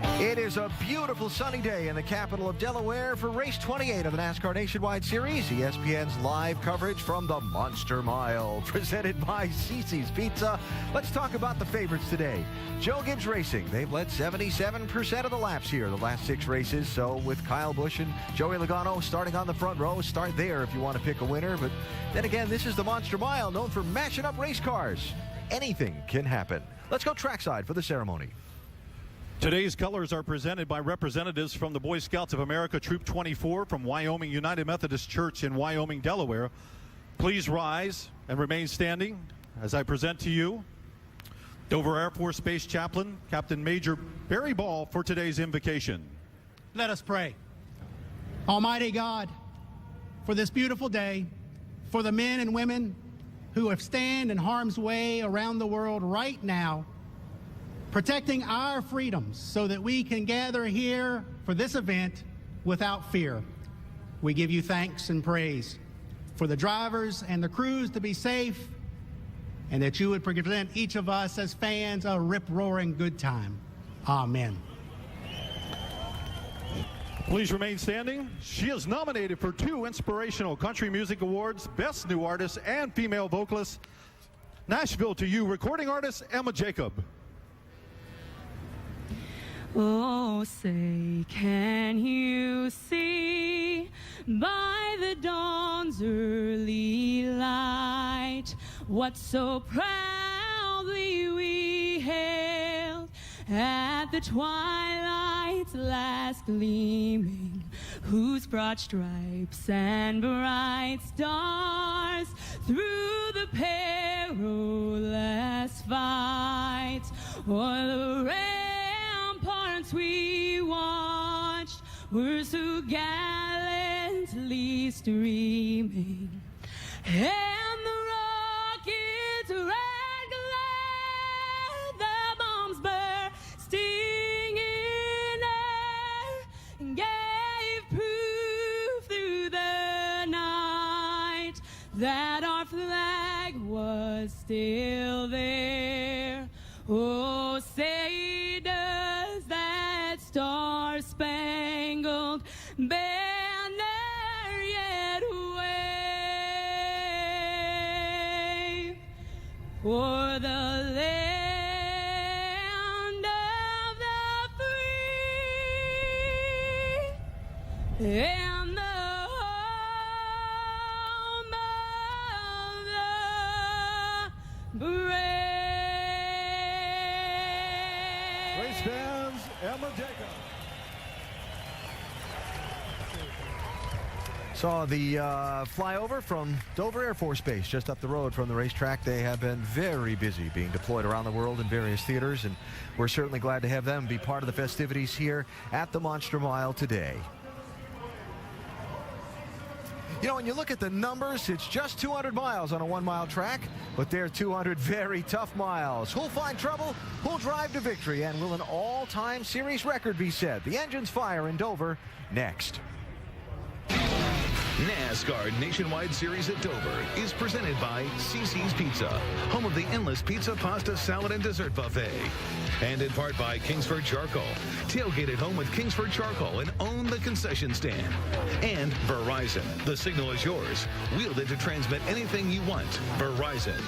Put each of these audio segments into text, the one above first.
It is a beautiful sunny day in the capital of Delaware for race 28 of the NASCAR Nationwide Series. ESPN's live coverage from the Monster Mile, presented by Cici's Pizza. Let's talk about the favorites today. Joe Gibbs Racing. They've led 77% of the laps here the last 6 races. So with Kyle Busch and Joey Logano starting on the front row, start there if you want to pick a winner. But then again, this is the Monster Mile, known for matching up race cars. Anything can happen. Let's go trackside for the ceremony. Today's colors are presented by representatives from the Boy Scouts of America Troop 24 from Wyoming United Methodist Church in Wyoming, Delaware. Please rise and remain standing as I present to you Dover Air Force Base Chaplain, Captain Major Barry Ball, for today's invocation. Let us pray. Almighty God, for this beautiful day, for the men and women who have stand in harm's way around the world right now, protecting our freedoms so that we can gather here for this event without fear. We give you thanks and praise for the drivers and the crews to be safe, and that you would present each of us as fans a rip-roaring good time. Amen. Please remain standing. She is nominated for 2 Inspirational Country Music Awards, Best New Artist and Female Vocalist. Nashville to you, recording artist Emma Jacob. Oh, say, can you see by the dawn's early light what so proudly we hailed at the twilight's last gleaming, whose broad stripes and bright stars through the perilous fight o'er the ramparts we watched were so gallantly streaming, and the rockets' red glare, the bombs bursting in air, gave proof through the night that our flag was still there. Oh, say does that star-spangled banner yet wave o'er the land of the free and the home of the brave. Race fans, Emma Jacob. Saw the flyover from Dover Air Force Base just up the road from the racetrack. They have been very busy being deployed around the world in various theaters, and we're certainly glad to have them be part of the festivities here at the Monster Mile today. You know, when you look at the numbers, it's just 200 miles on a 1-mile track, but they're 200 very tough miles. Who'll find trouble? Who'll drive to victory? And will an all-time series record be set? The engines fire in Dover next. NASCAR Nationwide Series at Dover is presented by Cici's Pizza, home of the endless pizza, pasta, salad, and dessert buffet. And in part by Kingsford Charcoal. Tailgate at home with Kingsford Charcoal and own the concession stand. And Verizon. The signal is yours. Wield it to transmit anything you want. Verizon.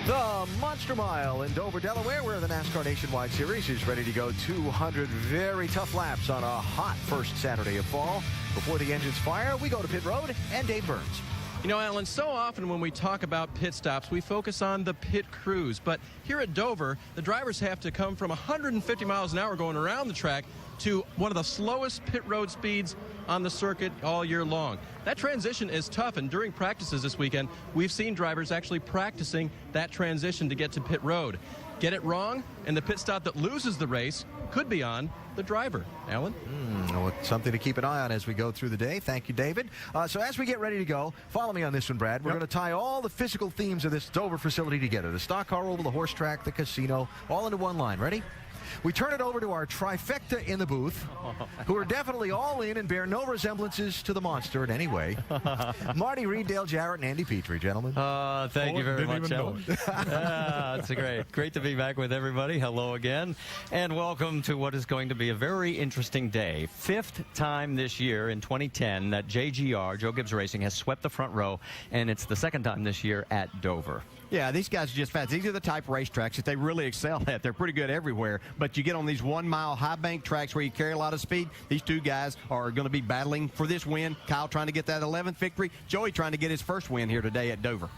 The Monster Mile in Dover, Delaware, where the NASCAR Nationwide Series is ready to go 200 very tough laps on a hot first Saturday of fall. Before the engines fire, we go to pit road and Dave Burns. You know, Alan, so often when we talk about pit stops, we focus on the pit crews. But here at Dover, the drivers have to come from 150 miles an hour going around the track to one of the slowest pit road speeds on the circuit all year long. That transition is tough, and during practices this weekend, we've seen drivers actually practicing that transition to get to pit road. Get it wrong, and the pit stop that loses the race could be on the driver. Alan? Well, something to keep an eye on as we go through the day. Thank you, David. So as we get ready to go, follow me on this one, Brad. We're going to tie all the physical themes of this Dover facility together. The stock car oval, the horse track, the casino, all into one line. Ready? We turn it over to our trifecta in the booth, who are definitely all in and bear no resemblances to the monster in any way. Marty Reed, Dale Jarrett, and Andy Petrie, gentlemen. Thank you very much, Alan. It's great to be back with everybody. Hello again, and welcome to what is going to be a very interesting day. 5th time this year in 2010 that JGR, Joe Gibbs Racing, has swept the front row, and it's the 2nd time this year at Dover. Yeah, these guys are just fast. These are the type of racetracks that they really excel at. They're pretty good everywhere, but you get on these 1-mile high bank tracks where you carry a lot of speed. These two guys are going to be battling for this win. Kyle trying to get that 11th victory. Joey trying to get his first win here today at Dover.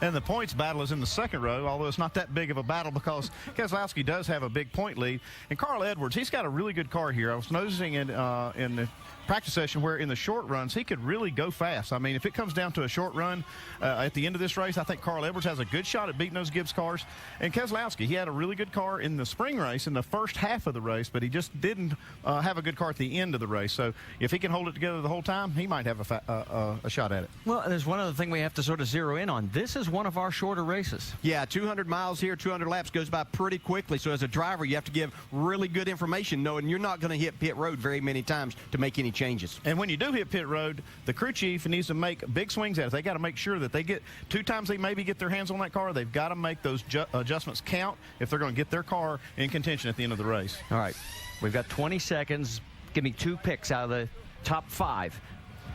And the points battle is in the 2nd row, although it's not that big of a battle because Keselowski does have a big point lead. And Carl Edwards, he's got a really good car here. I was noticing in the practice session where in the short runs he could really go fast. I mean, if it comes down to a short run at the end of this race, I think Carl Edwards has a good shot at beating those Gibbs cars. And Keselowski, he had a really good car in the spring race in the first half of the race, but he just didn't have a good car at the end of the race. So if he can hold it together the whole time, he might have a shot at it. Well, there's one other thing we have to sort of zero in on. This is one of our shorter races. Yeah, 200 miles here, 200 laps goes by pretty quickly. So as a driver, you have to give really good information, knowing you're not going to hit pit road very many times to make any changes. And when you do hit pit road, the crew chief needs to make big swings at it. They got to make sure that they get 2 times they maybe get their hands on that car. They've got to make those adjustments count if they're going to get their car in contention at the end of the race. All right, we've got 20 seconds. Give me 2 picks out of the top 5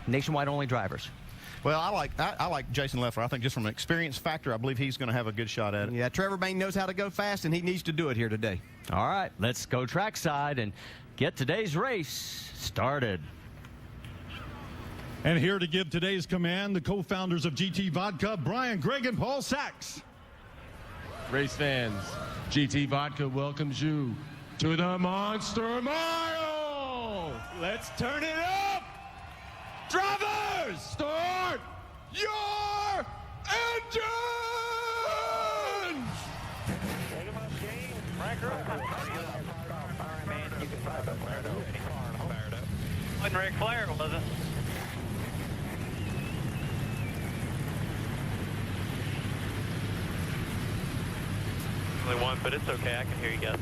nationwide only drivers. Well, I like Jason Leffler. I think just from an experience factor, I believe he's going to have a good shot at it. Yeah, Trevor Bayne knows how to go fast, and he needs to do it here today. All right, let's go trackside and get today's race started. And here to give today's command, the co-founders of GT Vodka, Brian Gregg and Paul Sachs. Race fans, GT Vodka welcomes you to the Monster Mile. Let's turn it up. Drivers, start your engines. Wasn't Ric Flair, was it? Only one, but it's okay. I can hear you guys.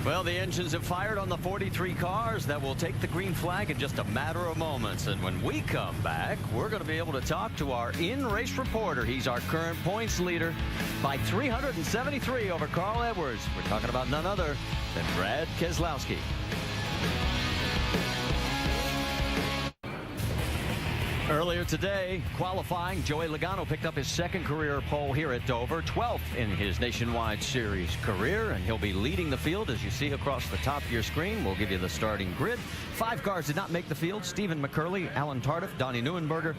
Well, the engines have fired on the 43 cars that will take the green flag in just a matter of moments. And when we come back, we're going to be able to talk to our in-race reporter. He's our current points leader by 373 over Carl Edwards. We're talking about none other than Brad Keselowski. Earlier today, qualifying, Joey Logano picked up his 2nd career pole here at Dover, 12th in his Nationwide Series career, and he'll be leading the field as you see across the top of your screen. We'll give you the starting grid. 5 cars did not make the field. Stephen McCurley, Alan Tardif, Donnie Neuenberger,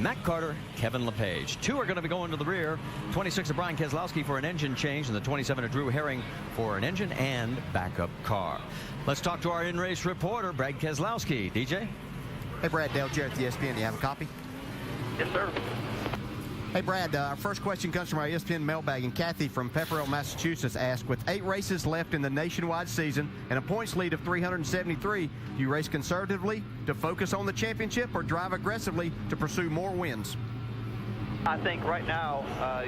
Matt Carter, Kevin LePage. 2 are going to be going to the rear. 26 of Brian Keselowski for an engine change, and the 27 of Drew Herring for an engine and backup car. Let's talk to our in-race reporter, Brad Keselowski. DJ? Hey, Brad, Dale Jarrett, the ESPN. Do you have a copy? Yes, sir. Hey, Brad, our first question comes from our ESPN mailbag, and Kathy from Pepperell, Massachusetts asked, with 8 races left in the nationwide season and a points lead of 373, do you race conservatively to focus on the championship or drive aggressively to pursue more wins? I think right now,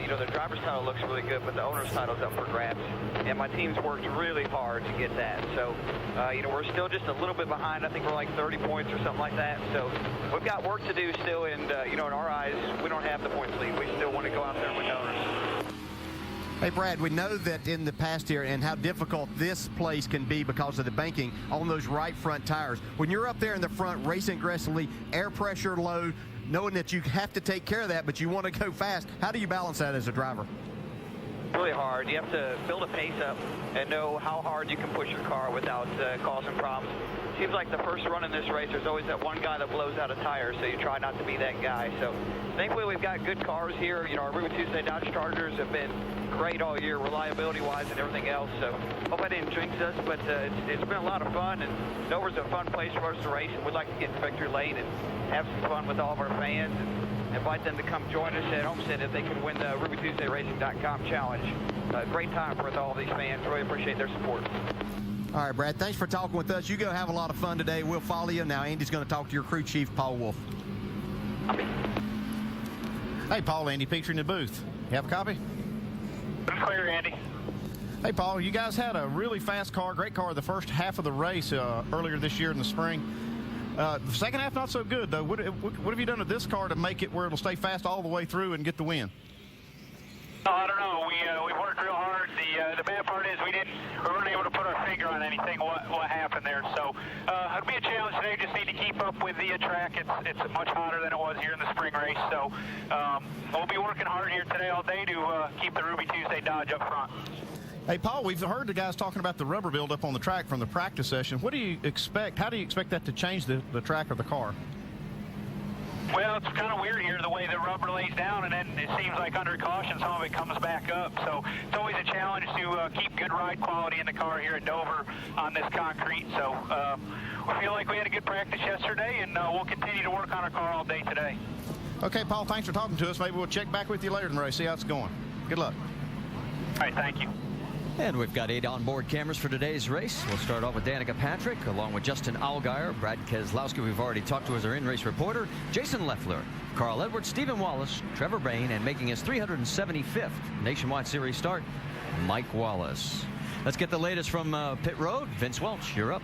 the driver's title looks really good, but the owner's title's up for grabs. And my team's worked really hard to get that. So, we're still just a little bit behind. I think we're like 30 points or something like that. So we've got work to do still. And, in our eyes, we don't have the points lead. We still want to go out there and win owners. Hey, Brad, we know that in the past here and how difficult this place can be because of the banking on those right front tires. When you're up there in the front racing aggressively, air pressure low, knowing that you have to take care of that, but you want to go fast, how do you balance that as a driver? Really hard. You have to build a pace up and know how hard you can push your car without causing problems. Seems like the first run in this race, there's always that one guy that blows out a tire, so you try not to be that guy. So thankfully we've got good cars here. Our Ruby Tuesday Dodge Chargers have been great all year, reliability-wise and everything else. So hope I didn't jinx us, but it's been a lot of fun, and Dover's a fun place for us to race, and we'd like to get to victory lane and have some fun with all of our fans and invite them to come join us at Homestead if they can win the RubyTuesdayRacing.com challenge. Great time for all these fans. Really appreciate their support. All right, Brad, thanks for talking with us. You go have a lot of fun today. We'll follow you. Now Andy's going to talk to your crew chief, Paul Wolf. Hey, Paul, Andy Petrie in the booth. You have a copy? Clear, Andy. Hey, Paul, you guys had a really fast car, great car, the first half of the race earlier this year in the spring. The second half, not so good, though. What have you done to this car to make it where it'll stay fast all the way through and get the win? Oh, I don't know. We worked real hard. The bad part is we weren't able to put our finger on anything what happened there. So it'll be a challenge today. Just need to keep up with the track. It's much hotter than it was here in the spring race. So we'll be working hard here today all day to keep the Ruby Tuesday Dodge up front. Hey, Paul, we've heard the guys talking about the rubber buildup on the track from the practice session. What do you expect? How do you expect that to change the track of the car? Well, it's kind of weird here the way the rubber lays down, and then it seems like under caution some of it comes back up. So it's always a challenge to keep good ride quality in the car here at Dover on this concrete. So we feel like we had a good practice yesterday, and we'll continue to work on our car all day today. Okay, Paul, thanks for talking to us. Maybe we'll check back with you later in the race, see how it's going. Good luck. All right, thank you. And we've got 8 onboard cameras for today's race. We'll start off with Danica Patrick, along with Justin Allgaier, Brad Keselowski, we've already talked to as our in-race reporter, Jason Leffler, Carl Edwards, Stephen Wallace, Trevor Bayne, and making his 375th Nationwide Series start, Mike Wallace. Let's get the latest from pit road. Vince Welch, you're up.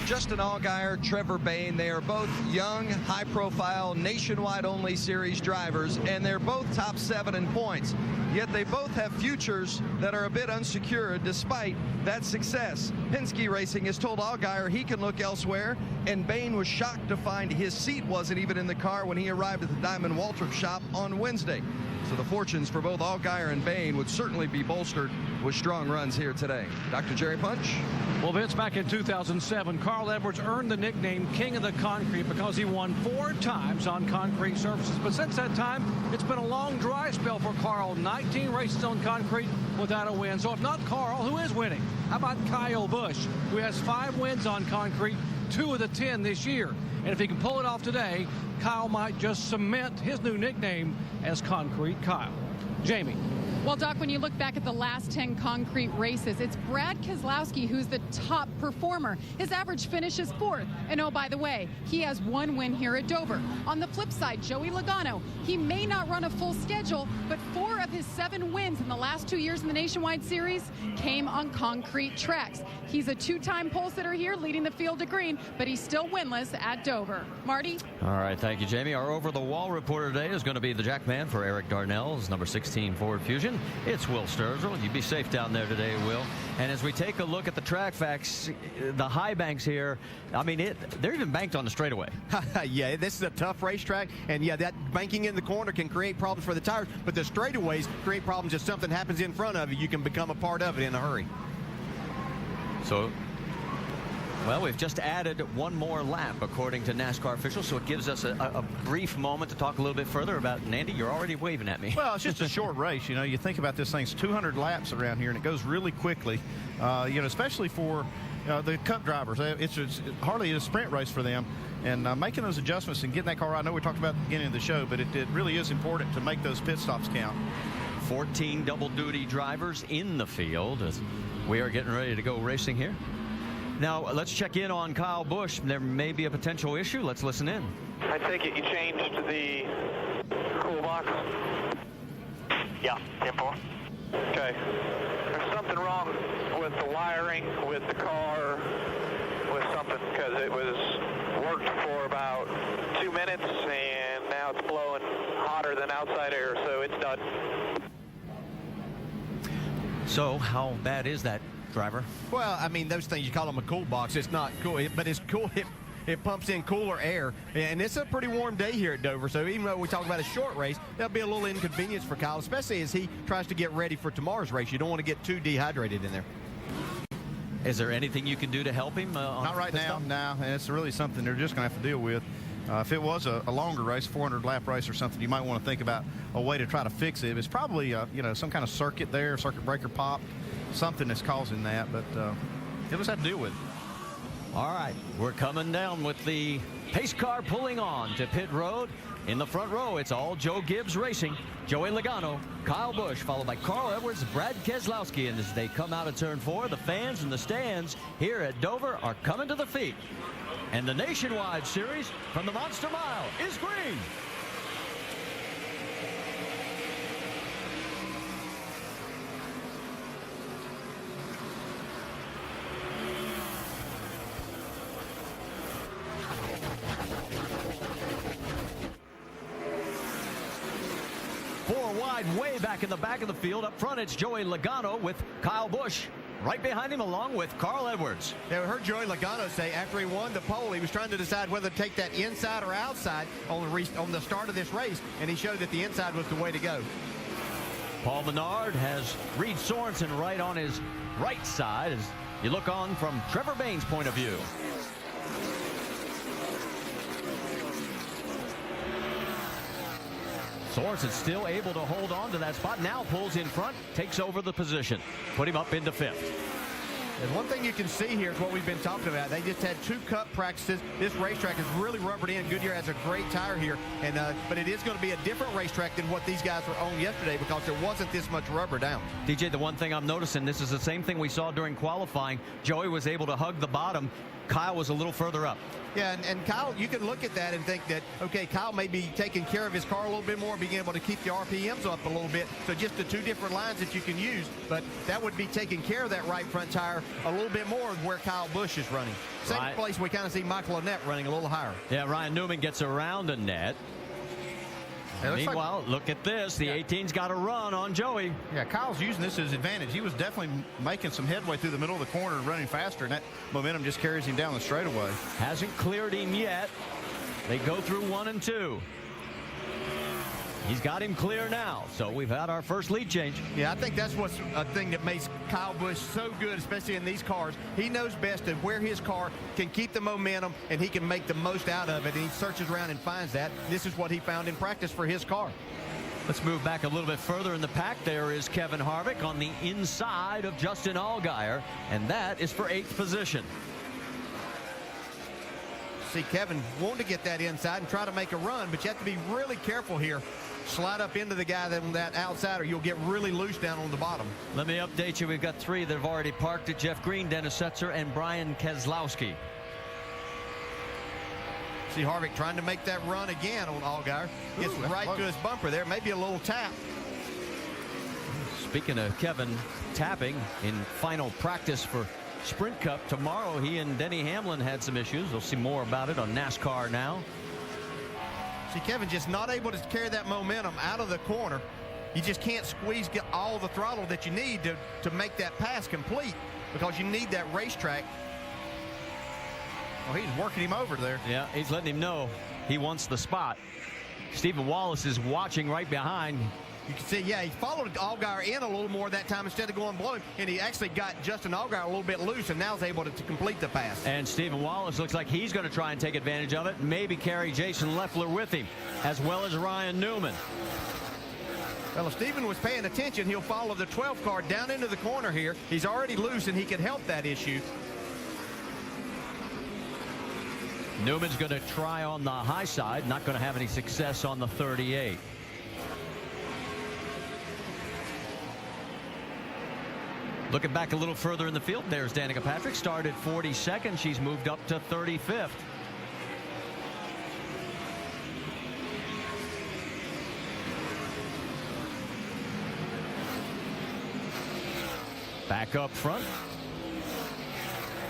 Justin Allgaier, Trevor Bayne, they are both young, high-profile, nationwide-only series drivers, and they're both top 7 in points. Yet they both have futures that are a bit unsecured despite that success. Penske Racing has told Allgaier he can look elsewhere, and Bayne was shocked to find his seat wasn't even in the car when he arrived at the Diamond Waltrip shop on Wednesday. So the fortunes for both Allgaier and Bayne would certainly be bolstered with strong runs here today. Dr. Jerry Punch? Well, Vince, back in 2007, Carl Edwards earned the nickname King of the Concrete because he won 4 times on concrete surfaces. But since that time, it's been a long dry spell for Carl. 19 races on concrete without a win. So if not Carl, who is winning? How about Kyle Busch, who has 5 wins on concrete, 2 of the 10 this year? And if he can pull it off today, Kyle might just cement his new nickname as Concrete Kyle. Jamie. Well, Doc, when you look back at the last 10 concrete races, it's Brad Keselowski who's the top performer. His average finish is 4th. And oh, by the way, he has 1 win here at Dover. On the flip side, Joey Logano, he may not run a full schedule, but 4 of his 7 wins in the last 2 years in the Nationwide Series came on concrete tracks. He's a 2-time pole sitter here, leading the field to green, but he's still winless at Dover. Marty? All right, thank you, Jamie. Our over-the-wall reporter today is going to be the Jackman for Eric Darnell's number 16 Ford Fusion. It's Will Sturgill. You be safe down there today, Will. And as we take a look at the track facts, the high banks here, I mean, they're even banked on the straightaway. Yeah, this is a tough racetrack, and yeah, that banking in the corner can create problems for the tires, but the straightaways create problems if something happens in front of you. You can become a part of it in a hurry. So, well, we've just added 1 more lap, according to NASCAR officials, so it gives us a brief moment to talk a little bit further about, and Andy, you're already waving at me. Well, it's just a short race. You know, you think about this thing's 200 laps around here, and it goes really quickly, you know, especially for the Cup drivers. It's hardly a sprint race for them, and making those adjustments and getting that car right. I know we talked about at the beginning of the show, but it really is important to make those pit stops count. 14 double-duty drivers in the field as we are getting ready to go racing here. Now, let's check in on Kyle Busch. There may be a potential issue. Let's listen in. I take it you changed the cool box? Yeah, 10-4. Okay. There's something wrong with the wiring, with the car, with something, because it was worked for about 2 minutes, and now it's blowing hotter than outside air, so it's done. So, how bad is that, driver? Well, I mean, those things, you call them a cool box. It's not cool, but it's cool. It pumps in cooler air, and it's a pretty warm day here at Dover. So even though we talk about a short race, that'll be a little inconvenience for Kyle, especially as he tries to get ready for tomorrow's race. You don't want to get too dehydrated in there. Is there anything you can do to help him? Not right now, no. And it's really something they're just going to have to deal with. If it was a longer race, 400-lap race or something, you might want to think about a way to try to fix it. It's probably, you know, some kind of circuit there, circuit breaker popped, something that's causing that. But you'll just have to deal with it. All right, we're coming down with the pace car pulling on to pit road. In the front row, it's all Joe Gibbs Racing, Joey Logano, Kyle Busch, followed by Carl Edwards, Brad Keselowski. And as they come out of turn 4, the fans in the stands here at Dover are coming to their feet. And the Nationwide Series from the Monster Mile is green. wide, way back in the back of the field. Up front, it's Joey Logano with Kyle Busch right behind him, along with Carl Edwards. Yeah, we heard Joey Logano say after he won the pole, he was trying to decide whether to take that inside or outside on the start of this race, and he showed that the inside was the way to go. Paul Menard has Reed Sorensen right on his right side as you look on from Trevor Bayne's point of view. Sorensen still able to hold on to that spot. Now pulls in front, takes over the position, put him up into 5th. And one thing you can see here is what we've been talking about. They just had 2 cup practices. This racetrack is really rubbered in. Goodyear has a great tire here, and but it is going to be a different racetrack than what these guys were on yesterday because there wasn't this much rubber down. DJ, the one thing I'm noticing, this is the same thing we saw during qualifying. Joey was able to hug the bottom. Kyle was a little further up. Yeah, and Kyle, you can look at that and think that, okay, Kyle may be taking care of his car a little bit more, being able to keep the RPMs up a little bit. So just the 2 different lines that you can use, but that would be taking care of that right front tire a little bit more where Kyle Busch is running. Same place we kind of see Michael Annett running a little higher. Yeah, Ryan Newman gets around Annett. Meanwhile, look at this. The 18's got a run on Joey. Yeah, Kyle's using this as his advantage. He was definitely making some headway through the middle of the corner and running faster, and that momentum just carries him down the straightaway. Hasn't cleared him yet. They go through 1 and 2. He's got him clear now, so we've had our first lead change. Yeah, I think that's what's a thing that makes Kyle Busch so good, especially in these cars. He knows best of where his car can keep the momentum, and he can make the most out of it, and he searches around and finds that. This is what he found in practice for his car. Let's move back a little bit further in the pack. There is Kevin Harvick on the inside of Justin Allgaier, and that is for 8th position. See, Kevin wanted to get that inside and try to make a run, but you have to be really careful here. Slide up into the guy that outside, or you'll get really loose down on the bottom. Let me update you. We've got 3 that have already parked at Jeff Green, Dennis Setzer, and Brian Keselowski. See Harvick trying to make that run again on Allgaier. Gets right to his bumper there. Maybe a little tap. Speaking of Kevin tapping in final practice for Sprint Cup tomorrow, he and Denny Hamlin had some issues. We'll see more about it on NASCAR Now. See, Kevin just not able to carry that momentum out of the corner. You just can't get all the throttle that you need to make that pass complete because you need that racetrack. Oh, he's working him over there. Yeah, he's letting him know he wants the spot. Stephen Wallace is watching right behind. You can see, yeah, he followed Allgaier in a little more that time instead of going below him, and he actually got Justin Allgaier a little bit loose, and now is able to complete the pass. And Stephen Wallace looks like he's going to try and take advantage of it, maybe carry Jason Leffler with him, as well as Ryan Newman. Well, if Stephen was paying attention, he'll follow the 12th car down into the corner here. He's already loose, and he can help that issue. Newman's going to try on the high side, not going to have any success on the 38. Looking back a little further in the field, there's Danica Patrick. Started 42nd. She's moved up to 35th. Back up front,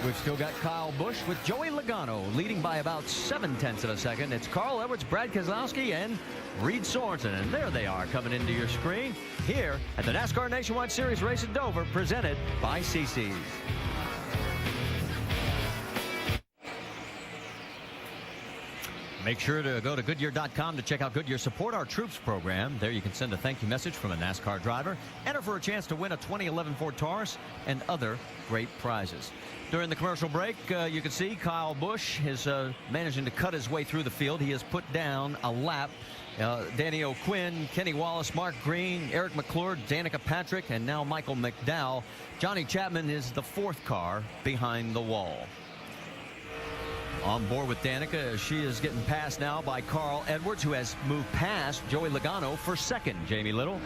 we've still got Kyle Busch with Joey Logano leading by about 0.7 of a second. It's Carl Edwards, Brad Keselowski, and Reed Sorensen. And there they are coming into your screen here at the NASCAR Nationwide Series race at Dover, presented by CC's. Make sure to go to Goodyear.com to check out Goodyear Support Our Troops program. There you can send a thank you message from a NASCAR driver. Enter for a chance to win a 2011 Ford Taurus and other great prizes. During the commercial break, you can see Kyle Busch is managing to cut his way through the field. He has put down a lap. Danny O'Quinn, Kenny Wallace, Mark Green, Eric McClure, Danica Patrick, and now Michael McDowell. Johnny Chapman is the 4th car behind the wall. On board with Danica, she is getting passed now by Carl Edwards, who has moved past Joey Logano for 2nd. Jamie Little.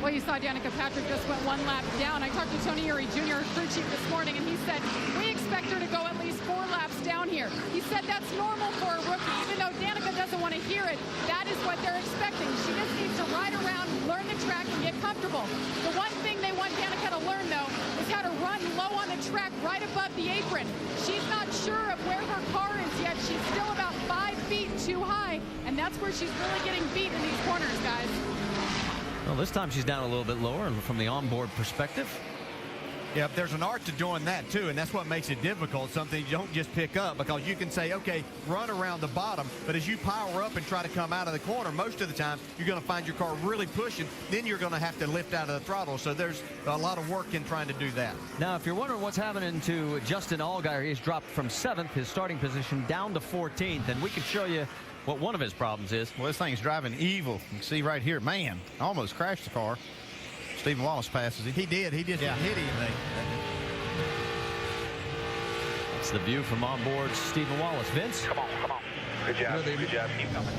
Well, you saw Danica Patrick just went 1 lap down. I talked to Tony Eury Jr., crew chief, this morning, and he said, we expect her to go at least 4 laps down here. He said that's normal for a rookie. Even though Danica doesn't want to hear it, that is what they're expecting. She just needs to ride around, learn the track, and get comfortable. The one thing they want Danica to learn, though, is how to run low on the track right above the apron. She's not sure of where her car is yet. She's still about 5 feet too high, and that's where she's really getting beat in these corners, guys. Well, this time she's down a little bit lower from the onboard perspective. Yeah, there's an art to doing that, too, and that's what makes it difficult, something you don't just pick up, because you can say, okay, run around the bottom, but as you power up and try to come out of the corner, most of the time you're going to find your car really pushing, then you're going to have to lift out of the throttle, so there's a lot of work in trying to do that. Now, if you're wondering what's happening to Justin Allgaier, he's dropped from 7th, his starting position, down to 14th, and we can show you what one of his problems is. Well, this thing's driving evil. You can see right here, man, almost crashed the car. Stephen Wallace passes him. He did. He just hit anything. It's the view from on board Stephen Wallace. Vince? Come on. Good job. Good job. Keep coming.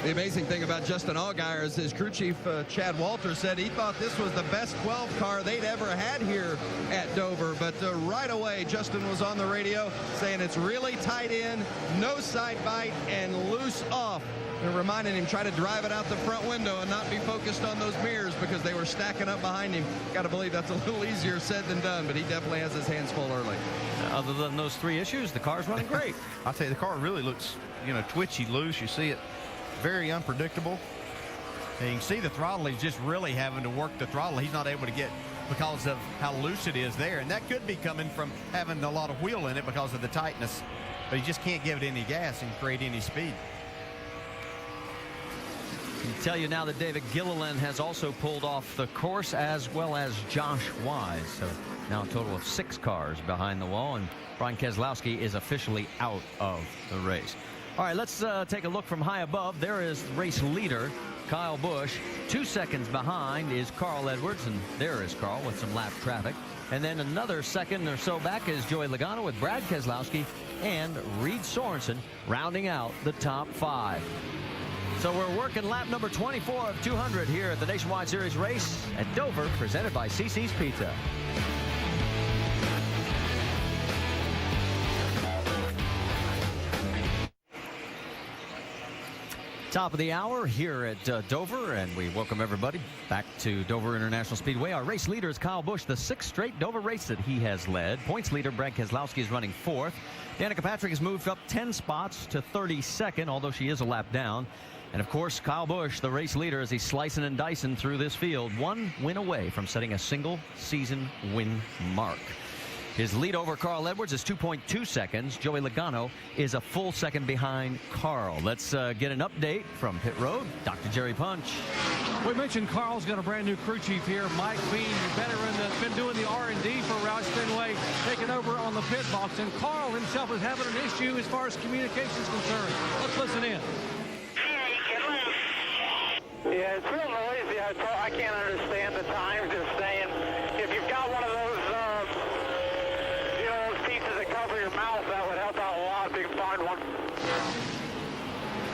The amazing thing about Justin Allgaier is his crew chief, Chad Walter, said he thought this was the best 12 car they'd ever had here at Dover. But right away, Justin was on the radio saying it's really tight in, no side bite, and loose off. And reminding him, try to drive it out the front window and not be focused on those mirrors because they were stacking up behind him. Got to believe that's a little easier said than done, but he definitely has his hands full early. Other than those 3 issues, the car's running great. I'll tell you, the car really looks, twitchy, loose. You see it very unpredictable. And you can see the throttle. He's just really having to work the throttle. He's not able to get because of how loose it is there. And that could be coming from having a lot of wheel in it because of the tightness. But he just can't give it any gas and create any speed. I can tell you now that David Gilliland has also pulled off the course, as well as Josh Wise. So now a total of 6 cars behind the wall, and Brian Keselowski is officially out of the race. All right, let's take a look from high above. There is race leader Kyle Busch. 2 seconds behind is Carl Edwards, and there is Carl with some lap traffic. And then another second or so back is Joey Logano with Brad Keselowski and Reed Sorensen rounding out the top 5. So we're working lap number 24 of 200 here at the Nationwide Series race at Dover, presented by CC's Pizza. Top of the hour here at Dover, and we welcome everybody back to Dover International Speedway. Our race leader is Kyle Busch, the 6th straight Dover race that he has led. Points leader Brad Keselowski is running 4th. Danica Patrick has moved up 10 spots to 32nd, although she is a lap down. And of course, Kyle Busch, the race leader, as he's slicing and dicing through this field, 1 win away from setting a single season win mark. His lead over Carl Edwards is 2.2 seconds. Joey Logano is a full second behind Carl. Let's get an update from pit road. Dr. Jerry Punch. We mentioned Carl's got a brand new crew chief here, Mike Bean, the veteran that's been doing the R&D for Roush Fenway, taking over on the pit box. And Carl himself is having an issue as far as communication is concerned. Let's listen in. Yeah, it's real noisy. I can't understand the times. Just saying, if you've got one of those, those pieces that cover your mouth, that would help out a lot if you can find one.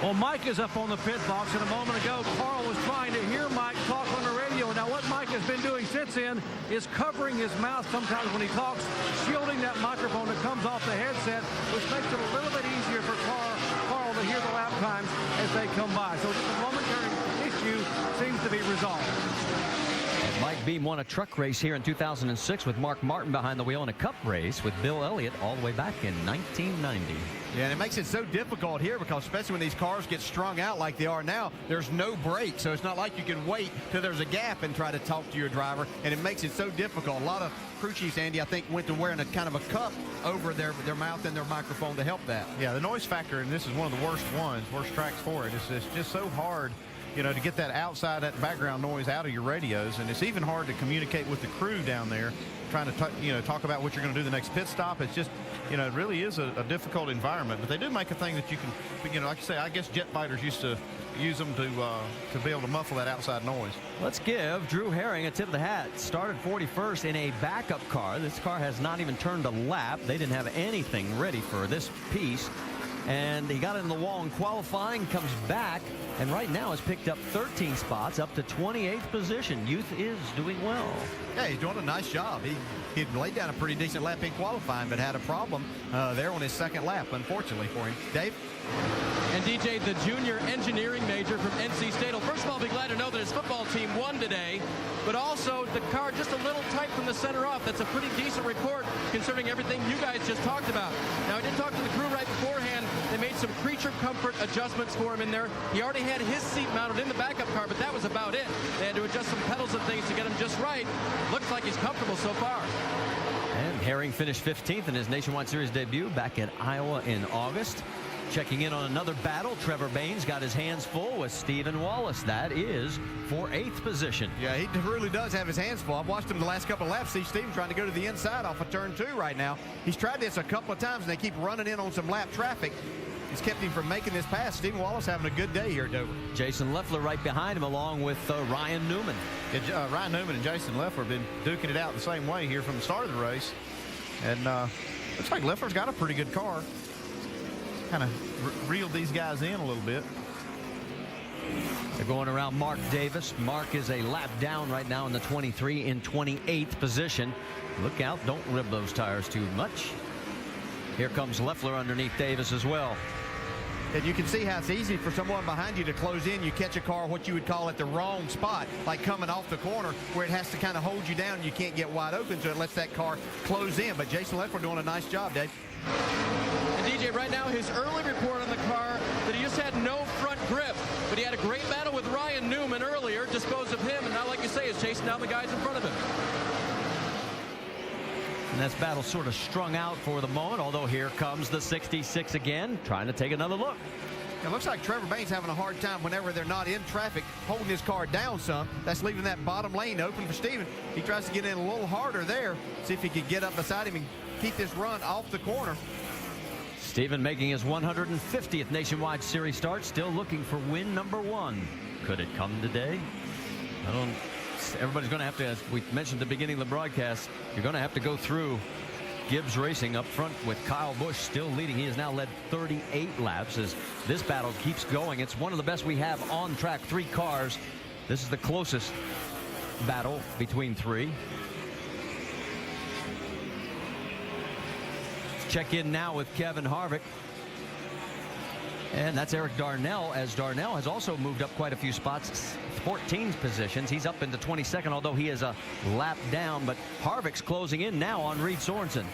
Well, Mike is up on the pit box, and a moment ago, Carl was trying to hear Mike talk on the radio. Now, what Mike has been doing since then is covering his mouth sometimes when he talks, shielding that microphone that comes off the headset, which makes it a little bit easier for Carl to hear the lap times as they come by. So just a momentary issue seems to be resolved. Mike Beam won a truck race here in 2006 with Mark Martin behind the wheel in a cup race with Bill Elliott all the way back in 1990. Yeah, and it makes it so difficult here because especially when these cars get strung out like they are now, there's no brake. So it's not like you can wait till there's a gap and try to talk to your driver. And it makes it so difficult. A lot of crew chiefs, Andy, I think, went to wearing a kind of a cup over their mouth and their microphone to help that. Yeah, the noise factor, and this is one of the worst tracks for it. It's just so hard, to get that that background noise out of your radios. And it's even hard to communicate with the crew down there, trying to, talk about what you're going to do the next pit stop. It's just, it really is a difficult environment. But they do make a thing that you can, like I say, I guess jet fighters used to use them to be able to muffle that outside noise. Let's give Drew Herring a tip of the hat. Started 41st in a backup car. This car has not even turned a lap. They didn't have anything ready for this piece. And he got in the wall in qualifying, comes back, and right now has picked up 13 spots up to 28th position. Youth is doing well. Yeah, he's doing a nice job. He laid down a pretty decent lap in qualifying, but had a problem there on his second lap, unfortunately for him. Dave? And DJ, the junior engineering major from NC State, will first of all be glad to know that his football team won today, but also the car just a little tight from the center off. That's a pretty decent report concerning everything you guys just talked about. Now, I did talk to the crew right beforehand. They made some creature comfort adjustments for him in there. He already had his seat mounted in the backup car, but that was about it. They had to adjust some pedals and things to get him just right. Looks like he's comfortable so far. And Herring finished 15th in his Nationwide Series debut back in Iowa in August. Checking in on another battle, Trevor Baynes got his hands full with Stephen Wallace. That is for 8th position. Yeah, he really does have his hands full. I've watched him the last couple of laps. See Stephen trying to go to the inside off of turn 2 right now. He's tried this a couple of times, and they keep running in on some lap traffic. It's kept him from making this pass. Stephen Wallace having a good day here at Dover. Jason Leffler right behind him, along with Ryan Newman. Yeah, Ryan Newman and Jason Leffler have been duking it out the same way here from the start of the race. And looks like Leffler's got a pretty good car. Kind of reeled these guys in a little bit. They're going around Mark Davis. Mark is a lap down right now in the 23 in 28th position. Look out, don't rib those tires too much. Here comes Leffler underneath Davis as well. And you can see how it's easy for someone behind you to close in. You catch a car, what you would call at the wrong spot, like coming off the corner where it has to kind of hold you down. You can't get wide open, so it lets that car close in. But Jason Leffler doing a nice job, Dave. And DJ, right now, his early report on the car that he just had no front grip, but he had a great battle with Ryan Newman earlier, disposed of him, and now, like you say, is chasing down the guys in front of him. And that's battle sort of strung out for the moment, although here comes the 66 again, trying to take another look. It looks like Trevor Baynes having a hard time whenever they're not in traffic, holding his car down some. That's leaving that bottom lane open for Stephen. He tries to get in a little harder there, see if he could get up beside him and keep this run off the corner. Stephen making his 150th Nationwide Series start, still looking for win number 1. Could it come today? Everybody's going to have to, as we mentioned at the beginning of the broadcast, you're going to have to go through Gibbs Racing up front with Kyle Busch still leading. He has now led 38 laps as this battle keeps going. It's one of the best we have on track. 3 cars. This is the closest battle between 3. Let's check in now with Kevin Harvick. And that's Eric Darnell, as Darnell has also moved up quite a few spots, 14 positions. He's up into 22nd, although he is a lap down. But Harvick's closing in now on Reed Sorensen.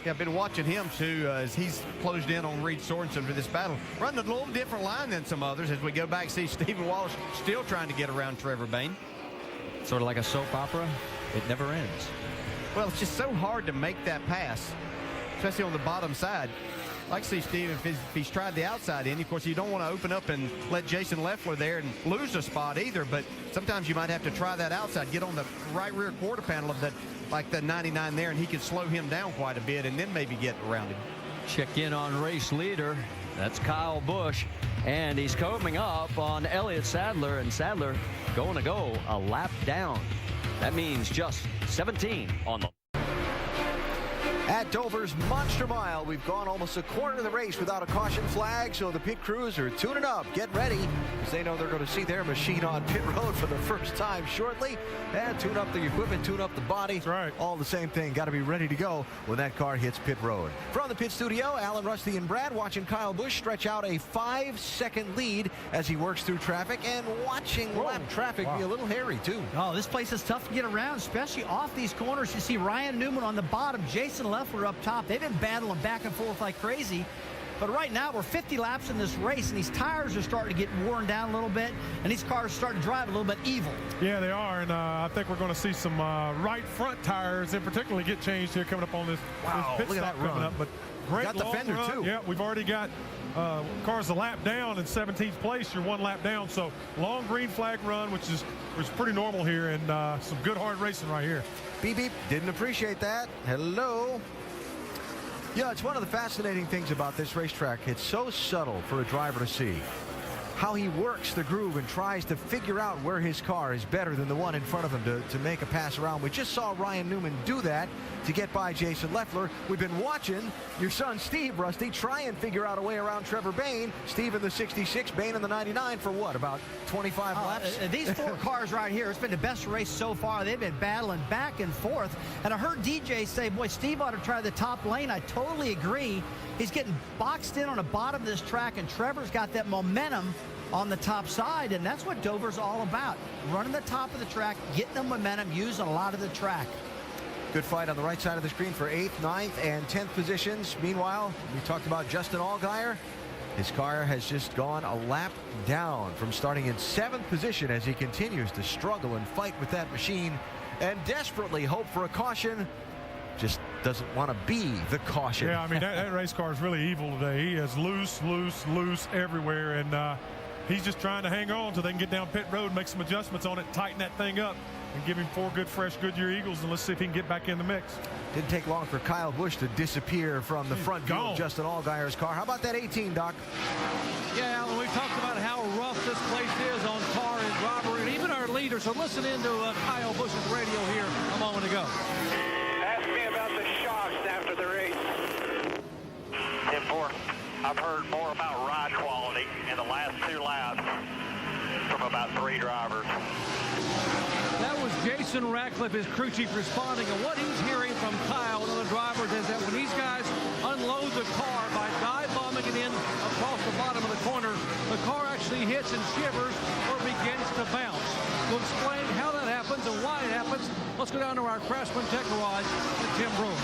Yeah, I've been watching him, too, as he's closed in on Reed Sorensen for this battle. Running a little different line than some others. As we go back, see Stephen Wallace still trying to get around Trevor Baynes. Sort of like a soap opera. It never ends. Well, it's just so hard to make that pass, especially on the bottom side. I like to see Steve if he's tried the outside in. Of course, you don't want to open up and let Jason Leffler there and lose a spot either, but sometimes you might have to try that outside, get on the right rear quarter panel of that, like the 99 there, and he can slow him down quite a bit and then maybe get around him. Check in on race leader. That's Kyle Busch, and he's coming up on Elliott Sadler, and Sadler going to go a lap down. That means just 17 on the At Dover's Monster Mile, we've gone almost a quarter of the race without a caution flag, so the pit crews are tuning up, getting ready, because they know they're going to see their machine on pit road for the first time shortly. And tune up the equipment, tune up the body. That's right. All the same thing. Got to be ready to go when that car hits pit road. From the pit studio, Alan, Rusty, and Brad watching Kyle Busch stretch out a 5-second lead as he works through traffic, and watching lap traffic be a little hairy, too. Oh, this place is tough to get around, especially off these corners. You see Ryan Newman on the bottom, Jason Leffler up top. They've been battling back and forth like crazy. But right now, we're 50 laps in this race, and these tires are starting to get worn down a little bit, and these cars are starting to drive a little bit evil. Yeah, they are, and I think we're going to see some right front tires in particular get changed here coming up on this, this pit stop coming up. But great got the fender, run. too. Yeah, we've already got cars a lap down in 17th place. You're 1 lap down, so long green flag run, which is pretty normal here, and some good hard racing right here. Beep, beep. Didn't appreciate that. Hello. Yeah, it's one of the fascinating things about this racetrack. It's so subtle for a driver to see. how he works the groove and tries to figure out where his car is better than the one in front of him to make a pass around. We just saw Ryan Newman do that to get by Jason Leffler. We've been watching your son Steve, Rusty, try and figure out a way around Trevor Bayne. Steve in the 66, Bayne in the 99 for what, about 25 laps? These 4 cars right here, it's been the best race so far. They've been battling back and forth. And I heard DJ say, boy, Steve ought to try the top lane. I totally agree. He's getting boxed in on the bottom of this track, and Trevor's got that momentum on the top side, and that's what Dover's all about. Running the top of the track, getting the momentum, using a lot of the track. Good fight on the right side of the screen for 8th, 9th, and 10th positions. Meanwhile, we talked about Justin Allgaier. His car has just gone a lap down from starting in 7th position as he continues to struggle and fight with that machine and desperately hope for a caution. Just doesn't want to be the caution. Yeah, I mean, that race car is really evil today. He is loose everywhere, and he's just trying to hang on so they can get down pit road, make some adjustments on it, tighten that thing up, and give him 4 good, fresh Goodyear Eagles, and let's see if he can get back in the mix. Didn't take long for Kyle Busch to disappear from the front view of Justin Allgaier's car. How about that 18, Doc? Yeah, Alan, we've talked about how rough this place is on tar and driver, and even our leader. So listen in to Kyle Busch's radio here a moment ago. Ask me about the shocks after the race. Tim, I've heard more about ride quality in the last 2 laps from about 3 drivers. That was Jason Ratcliffe, his crew chief, responding. And what he's hearing from Kyle and other drivers is that when these guys unload the car by dive bombing it in across the bottom of the corner, the car actually hits and shivers or begins to bounce. To explain how that happens and why it happens, let's go down to our Craftsman Tech Garage and Tim Broom.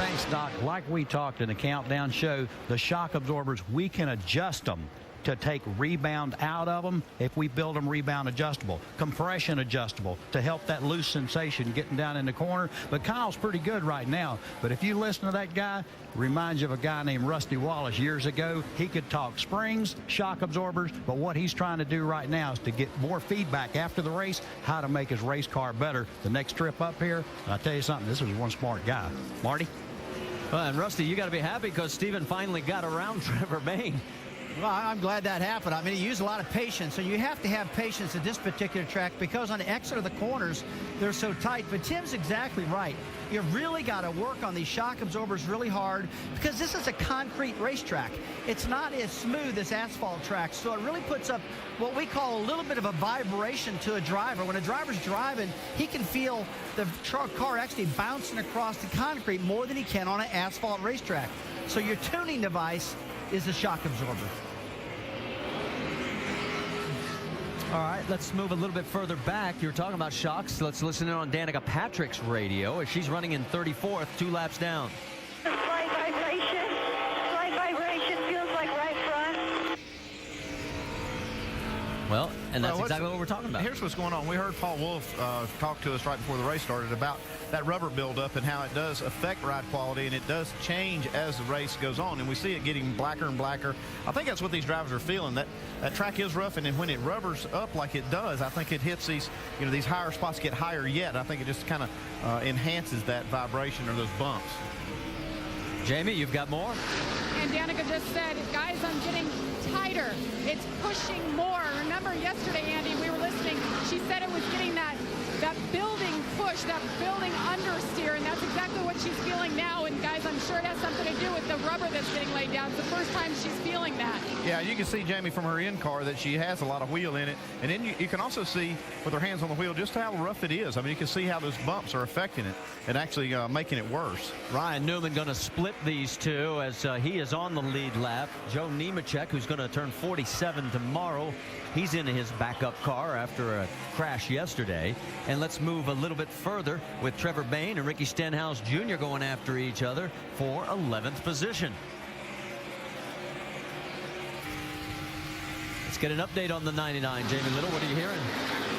Thanks, Doc. Like we talked in the countdown show, the shock absorbers, we can adjust them to take rebound out of them if we build them rebound adjustable, compression adjustable to help that loose sensation getting down in the corner. But Kyle's pretty good right now. But if you listen to that guy, it reminds you of a guy named Rusty Wallace years ago. He could talk springs, shock absorbers, but what he's trying to do right now is to get more feedback after the race, how to make his race car better. The next trip up here, I'll tell you something, this is one smart guy. Marty? Well, and Rusty, you got to be happy because Steven finally got around Trevor Bayne. Well, I'm glad that happened. I mean, he used a lot of patience, and you have to have patience at this particular track because on the exit of the corners, they're so tight. But Tim's exactly right. You really got to work on these shock absorbers really hard because this is a concrete racetrack. It's not as smooth as asphalt tracks, so it really puts up what we call a little bit of a vibration to a driver. When a driver's driving, he can feel the car actually bouncing across the concrete more than he can on an asphalt racetrack. So your tuning device is the shock absorber. All right, let's move a little bit further back. You're talking about shocks. Let's listen in on Danica Patrick's radio as she's running in 34th, 2 laps down. Slight vibration, feels like right front. Well, and that's exactly what we're talking about. Here's what's going on. We heard Paul Wolf talk to us right before the race started about that rubber buildup and how it does affect ride quality, and it does change as the race goes on, and we see it getting blacker and blacker. I think that's what these drivers are feeling. That track is rough, and then when it rubbers up like it does, I think it hits these, these higher spots get higher yet. I think it just kind of enhances that vibration or those bumps. Jamie, you've got more? And Danica just said, guys, I'm getting tighter. It's pushing more. Remember yesterday, Andy, we were listening. She said it was getting that building push, that building understeer, and that's exactly what she's feeling now. And guys, I'm sure it has something to do with the rubber that's getting laid down. It's the first time she's feeling that. Yeah, you can see, Jamie, from her in-car that she has a lot of wheel in it. And then you can also see with her hands on the wheel just how rough it is. I mean, you can see how those bumps are affecting it and actually making it worse. Ryan Newman going to split these two as he is on the lead lap. Joe Nemechek, who's going to turn 47 tomorrow, he's in his backup car after a crash yesterday. And let's move a little bit further with Trevor Bayne and Ricky Stenhouse Jr. going after each other for 11th position. Let's get an update on the 99. Jamie Little, what are you hearing?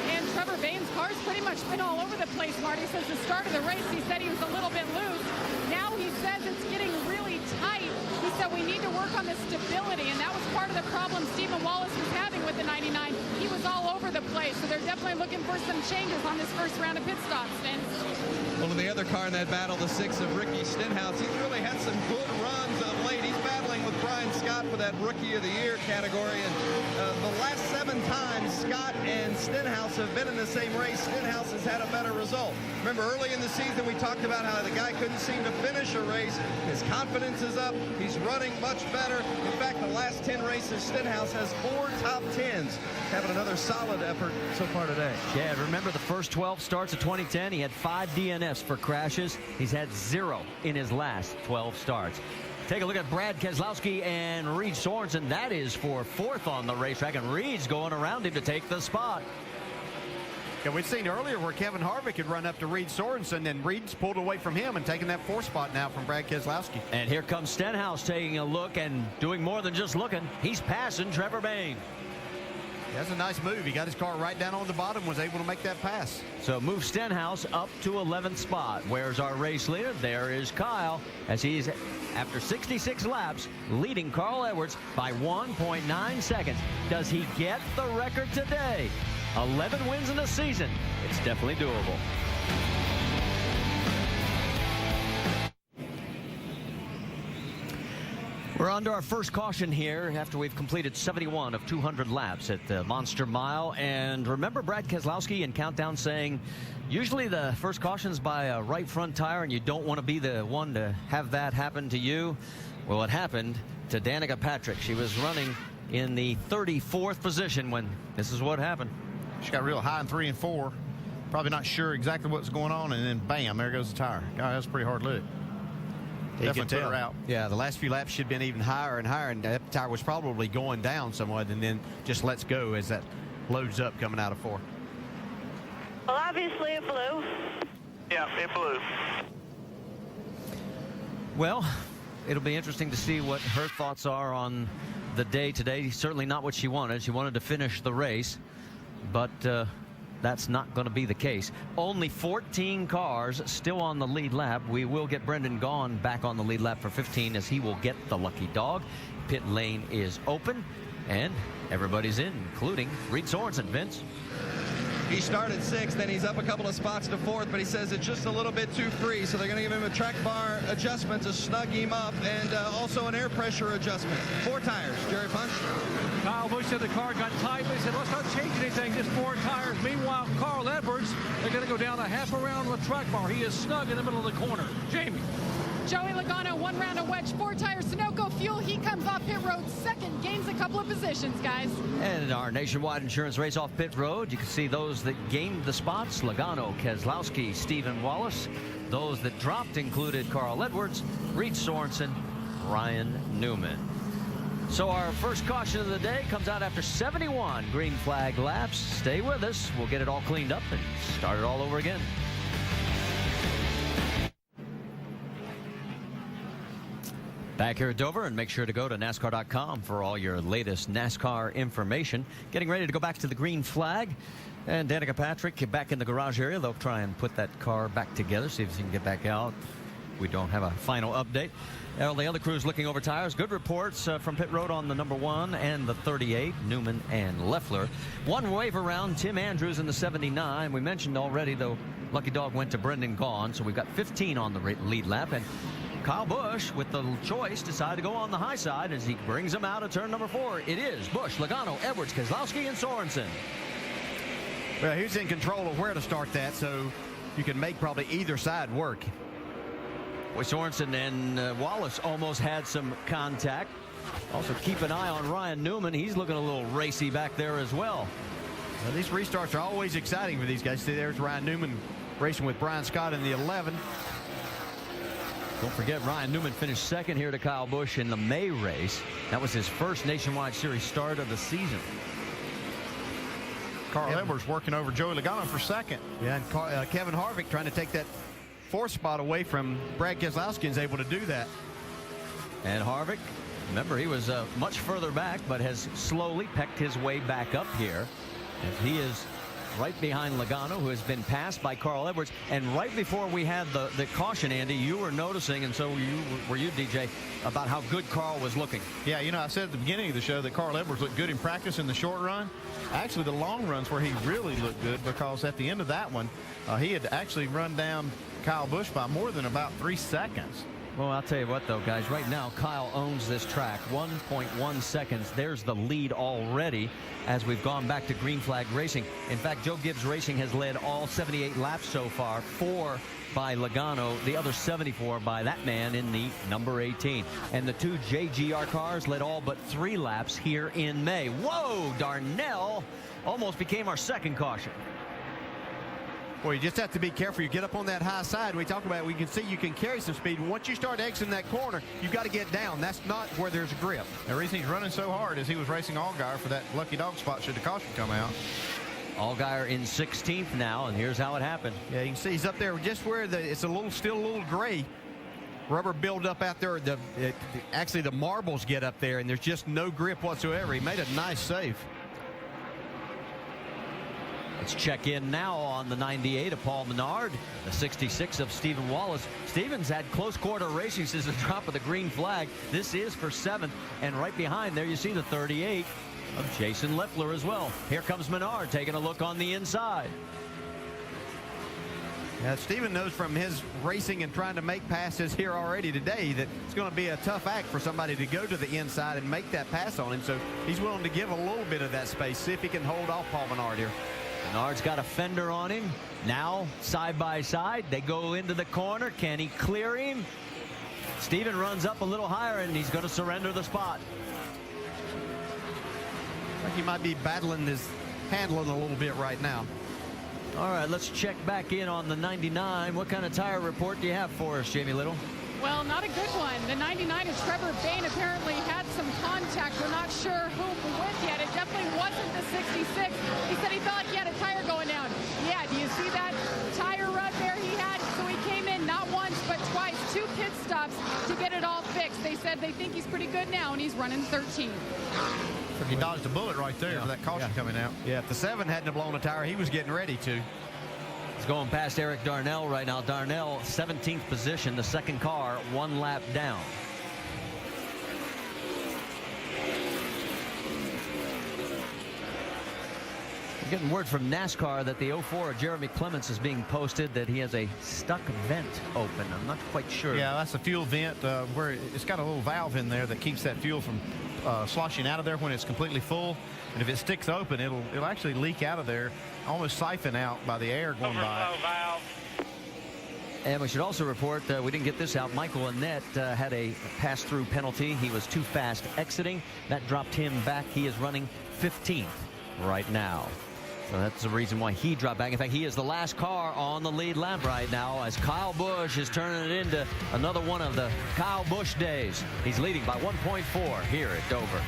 And Trevor Bayne's car's pretty much been all over the place, Marty. Since the start of the race, he said he was a little bit loose. Now he says it's getting really tight. He said we need to work on the stability, and that was part of the problem Stephen Wallace was having with the 99. He he was all over the place, so they're definitely looking for some changes on this first round of pit stops, Vince. Well, in the other car in that battle, the 6 of Ricky Stenhouse, he's really had some good runs of late. He's battling with Brian Scott for that Rookie of the Year category, and the last 7 times Scott and Stenhouse have been in the same race, Stenhouse has had a better result. Remember, early in the season, we talked about how the guy couldn't seem to finish a race. His confidence is up. He's running much better. In fact, the last 10 races, Stenhouse has 4 top 10s, having another solid effort so far today. Yeah, remember the first 12 starts of 2010, he had 5 DNFs for crashes. He's had 0 in his last 12 starts. Take a look at Brad Keselowski and Reed Sorensen. That is for 4th on the racetrack, and Reed's going around him to take the spot. Yeah, we'd seen earlier where Kevin Harvick had run up to Reed Sorensen, and Reed's pulled away from him and taken that 4th spot now from Brad Keselowski. And here comes Stenhouse taking a look and doing more than just looking. He's passing Trevor Bayne. That's a nice move. He got his car right down on the bottom, was able to make that pass. So move Stenhouse up to 11th spot. Where's our race leader? There is Kyle, as he's, after 66 laps, leading Carl Edwards by 1.9 seconds. Does he get the record today? 11 wins in a season. It's definitely doable. We're on to our first caution here after we've completed 71 of 200 laps at the Monster Mile. And remember Brad Keselowski in Countdown saying, usually the first caution's by a right front tire and you don't want to be the one to have that happen to you. Well, it happened to Danica Patrick. She was running in the 34th position when this is what happened. She got real high in 3 and 4. Probably not sure exactly what's going on, and then bam, there goes the tire. God, that's a pretty hard lick. Definitely put her out. Yeah, the last few laps should have been even higher and higher, and that tire was probably going down somewhat, and then just lets go as that loads up coming out of 4. Well, obviously it blew. Yeah, it blew. Well, it'll be interesting to see what her thoughts are on the day today. Certainly not what she wanted. She wanted to finish the race, but that's not going to be the case. Only 14 cars still on the lead lap. We will get Brendan Gaughan back on the lead lap for 15 as he will get the lucky dog. Pit lane is open and everybody's in, including Reed Sorensen. Vince? He started 6th, then he's up a couple of spots to 4th, but he says it's just a little bit too free, so they're going to give him a track bar adjustment to snug him up, and also an air pressure adjustment. 4 tires. Jerry Punch. Kyle Busch said the car got tight. They said, let's not change anything, just 4 tires. Meanwhile, Carl Edwards, they're going to go down a half a round with track bar. He is snug in the middle of the corner. Jamie. Joey Logano, 1 round of wedge, 4 tires, Sunoco fuel. He comes off pit road 2nd, gains a couple of positions, guys. And in our Nationwide Insurance race off pit road, you can see those that gained the spots: Logano, Keselowski, Stephen Wallace. Those that dropped included Carl Edwards, Reed Sorensen, Ryan Newman. So our first caution of the day comes out after 71 green flag laps. Stay with us. We'll get it all cleaned up and start it all over again. Back here at Dover, and make sure to go to NASCAR.com for all your latest NASCAR information. Getting ready to go back to the green flag. And Danica Patrick back in the garage area. They'll try and put that car back together, see if she can get back out. We don't have a final update. All the other crews looking over tires. Good reports from pit road on the number 1 and the 38, Newman and Leffler. One wave around, Tim Andrews in the 79. We mentioned already, though, lucky dog went to Brendan Gaughan, so we've got 15 on the lead lap. And Kyle Busch, with the choice, decided to go on the high side as he brings him out of turn number 4. It is Busch, Logano, Edwards, Keselowski, and Sorensen. Well, he's in control of where to start that, so you can make probably either side work. Boy, Sorensen and Wallace almost had some contact. Also keep an eye on Ryan Newman. He's looking a little racy back there as well. Well, these restarts are always exciting for these guys. See, there's Ryan Newman racing with Brian Scott in the 11. Don't forget, Ryan Newman finished 2nd here to Kyle Busch in the May race. That was his first Nationwide Series start of the season. Carl Edwards working over Joey Logano for 2nd. Yeah, and Kevin Harvick trying to take that 4th spot away from Brad Keselowski is able to do that. And Harvick, remember, he was much further back, but has slowly pecked his way back up here. As he is right behind Logano, who has been passed by Carl Edwards. And right before we had the caution, Andy, you were noticing, and so were you, DJ, about how good Carl was looking. Yeah, you know, I said at the beginning of the show that Carl Edwards looked good in practice in the short run. Actually, the long runs where he really looked good, because at the end of that one, he had actually run down Kyle Busch by more than about 3 seconds. Well, I'll tell you what, though, guys. Right now, Kyle owns this track. 1.1 seconds. There's the lead already as we've gone back to green flag racing. In fact, Joe Gibbs Racing has led all 78 laps so far. 4 by Logano, the other 74 by that man in the number 18. And the 2 JGR cars led all but 3 laps here in May. Whoa, Darnell almost became our second caution. Well, you just have to be careful. You get up on that high side. We talk about it. We can see you can carry some speed. Once you start exiting that corner, you've got to get down. That's not where there's grip. The reason he's running so hard is he was racing Allgaier for that lucky dog spot should the caution come out. Allgaier in 16th now, and here's how it happened. Yeah, you can see he's up there just where it's still a little gray. Rubber build up out there. Actually, the marbles get up there, and there's just no grip whatsoever. He made a nice save. Let's check in now on the 98 of Paul Menard, the 66 of Stephen Wallace. Stevens had close quarter racing since the drop of the green flag. This is for 7th, and right behind there you see the 38 of Jason Leffler as well. Here comes Menard taking a look on the inside. Yeah, Stephen knows from his racing and trying to make passes here already today that it's going to be a tough act for somebody to go to the inside and make that pass on him. So he's willing to give a little bit of that space, see if he can hold off Paul Menard here. Menard's got a fender on him. Now, side by side, they go into the corner. Can he clear him? Stephen runs up a little higher, and he's going to surrender the spot. I think he might be battling his handling a little bit right now. All right, let's check back in on the 99. What kind of tire report do you have for us, Jamie Little? Well, not a good one. The 99 of Trevor Bayne apparently had some contact. We're not sure who with yet. It definitely wasn't the 66. He said he felt like he had a tire going down. Yeah, do you see that tire run there he had? So he came in not once but twice, 2 pit stops to get it all fixed. They said they think he's pretty good now, and he's running 13. He dodged a bullet right there for that caution coming out. Yeah, if the 7 hadn't blown a tire, he was getting ready to. He's going past Eric Darnell right now. Darnell, 17th position, the second car, 1 lap down. We're getting word from NASCAR that the 04 of Jeremy Clements is being posted, that he has a stuck vent open. I'm not quite sure. Yeah, that's a fuel vent where it's got a little valve in there that keeps that fuel from sloshing out of there when it's completely full. And if it sticks open, it'll actually leak out of there, almost siphon out by the air going by. Valve. And we should also report, we didn't get this out, Michael Annett had a pass-through penalty. He was too fast exiting. That dropped him back. He is running 15th right now. So that's the reason why he dropped back. In fact, he is the last car on the lead lap right now as Kyle Busch is turning it into another one of the Kyle Busch days. He's leading by 1.4 here at Dover.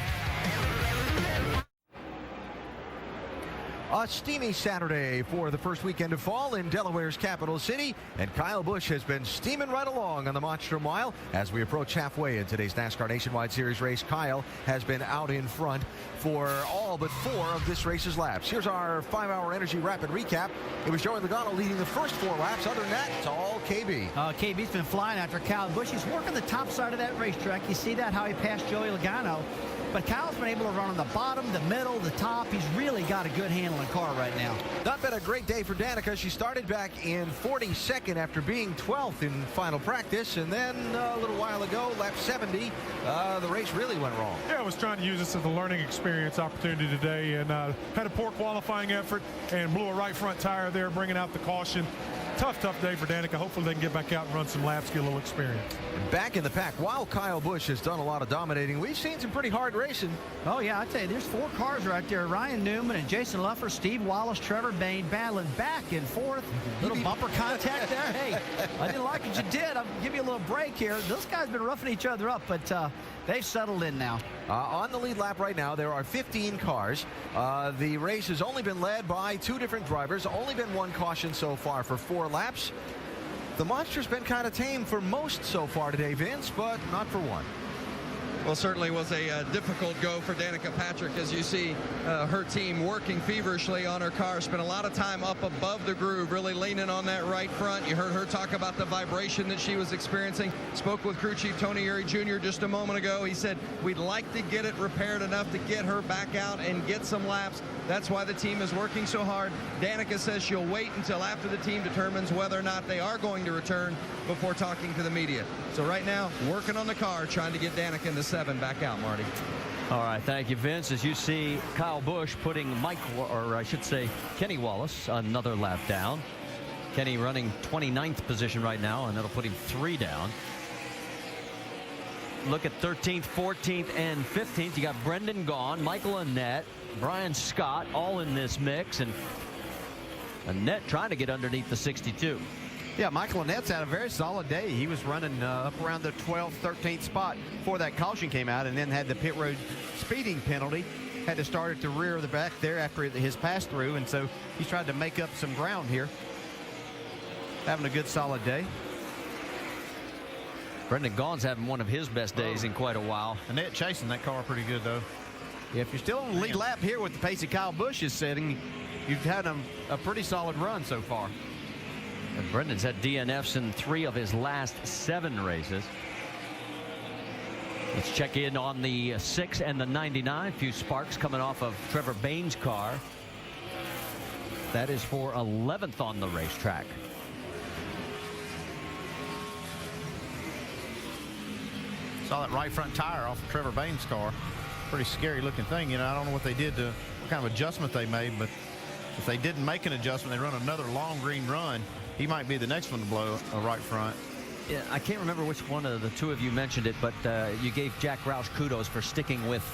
A steamy Saturday for the first weekend of fall in Delaware's capital city, and Kyle Busch has been steaming right along on the Monster Mile. As we approach halfway in today's NASCAR Nationwide Series race, Kyle has been out in front for all but 4 of this race's laps. Here's our 5-hour Energy Rapid recap. It was Joey Logano leading the first 4 laps. Other than that, it's all KB. KB's been flying after Kyle Busch. He's working the top side of that racetrack. You see that, how he passed Joey Logano. But Kyle's been able to run on the bottom, the middle, the top. He's really got a good handle on the car right now. Not been a great day for Danica. She started back in 42nd after being 12th in final practice. And then a little while ago, lap 70, the race really went wrong. Yeah, I was trying to use this as a learning experience opportunity today, and had a poor qualifying effort and blew a right front tire there, bringing out the caution. Tough day for Danica. Hopefully they can get back out and run some laps, get a little experience. And back in the pack, while Kyle Busch has done a lot of dominating, we've seen some pretty hard racing. Oh, yeah, I tell you, there's 4 cars right there. Ryan Newman and Jason Leffler, Steve Wallace, Trevor Bayne battling back and forth. Little bumper contact there. Hey, I didn't like what you did. I'll give you a little break here. Those guys have been roughing each other up, but they've settled in now. On the lead lap right now, there are 15 cars. The race has only been led by 2 different drivers. Only been 1 caution so far for 4 laps. The Monster's been kind of tame for most so far today, Vince, but not for 1. Well, certainly was a difficult go for Danica Patrick, as you see her team working feverishly on her car. Spent a lot of time up above the groove, really leaning on that right front. You heard her talk about the vibration that she was experiencing. Spoke with crew chief Tony Eury Jr. just a moment ago. He said, we'd like to get it repaired enough to get her back out and get some laps. That's why the team is working so hard. Danica says she'll wait until after the team determines whether or not they are going to return before talking to the media. So right now, working on the car, trying to get Danica in the 7 back out, Marty. All right, thank you, Vince. As you see, Kyle Busch putting Kenny Wallace another lap down. Kenny running 29th position right now, and that'll put him 3 down. Look at 13th, 14th, and 15th. You got Brendan Gaughan, Michael Annett, Brian Scott, all in this mix, and Annett trying to get underneath the 62. Yeah, Michael Annett's had a very solid day. He was running up around the 12th, 13th spot before that caution came out, and then had the pit road speeding penalty. Had to start at the rear of the back there after his pass through, and so he's tried to make up some ground here. Having a good solid day. Brendan Gaughan's having one of his best days in quite a while. Annett chasing that car pretty good, though. Yeah, if you're still on the lead lap here with the pace that Kyle Busch is setting, you've had a pretty solid run so far. And Brendan's had DNFs in 3 of his last 7 races. Let's check in on the 6 and the 99. A few sparks coming off of Trevor Bayne's car. That is for 11th on the racetrack. Saw that right front tire off of Trevor Bayne's car. Pretty scary looking thing. You know, I don't know what they did to, what kind of adjustment they made, but if they didn't make an adjustment, they run another long green run, he might be the next one to blow a right front. Yeah, I can't remember which one of the two of you mentioned it, but you gave Jack Roush kudos for sticking with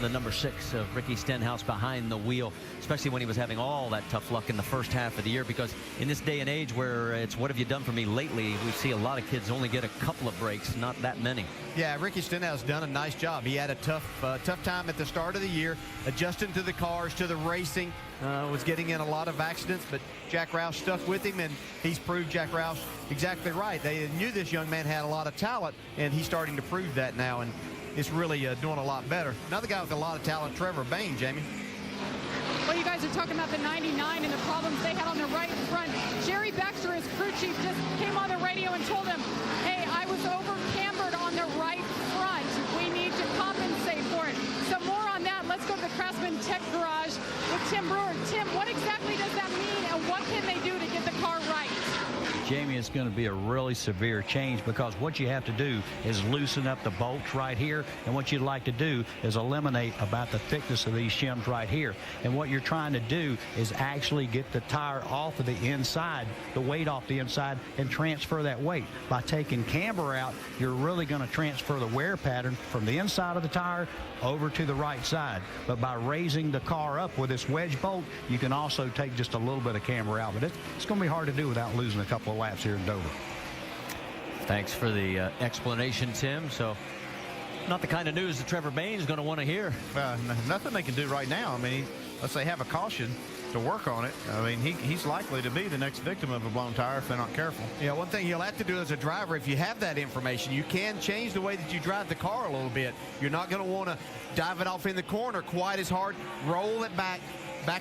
the number 6 of Ricky Stenhouse behind the wheel, especially when he was having all that tough luck in the first half of the year, because in this day and age where it's what have you done for me lately, we see a lot of kids only get a couple of breaks, not that many. Yeah, Ricky Stenhouse done a nice job. He had a tough time at the start of the year, adjusting to the cars, to the racing, was getting in a lot of accidents, but Jack Roush stuck with him, and he's proved Jack Roush exactly right. They knew this young man had a lot of talent, and he's starting to prove that now, and it's really doing a lot better. Another guy with a lot of talent, Trevor Bayne, Jamie. Well, you guys are talking about the 99 and the problems they had on the right front. Jerry Baxter, his crew chief, just came on the radio and told him, hey, I was over-cambered on the right front. We need to compensate for it. So more on that. Let's go to the Craftsman Tech Garage with Tim Brewer. Tim, what exactly does that mean, and what can they do to get the car right? Jamie, it's going to be a really severe change, because what you have to do is loosen up the bolts right here, and what you'd like to do is eliminate about the thickness of these shims right here. And what you're trying to do is actually get the tire off of the inside, the weight off the inside, and transfer that weight. By taking camber out, you're really going to transfer the wear pattern from the inside of the tire over to the right side. But by raising the car up with this wedge bolt, you can also take just a little bit of camber out. But it's going to be hard to do without losing a couple of laps here in Dover. Thanks for the explanation, Tim. So not the kind of news that Trevor Bayne is going to want to hear. Nothing they can do right now. I mean, let's say have a caution to work on it. I mean, he's likely to be the next victim of a blown tire if they're not careful. Yeah, one thing you'll have to do as a driver, if you have that information, you can change the way that you drive the car a little bit. You're not going to want to dive it off in the corner quite as hard. Roll it back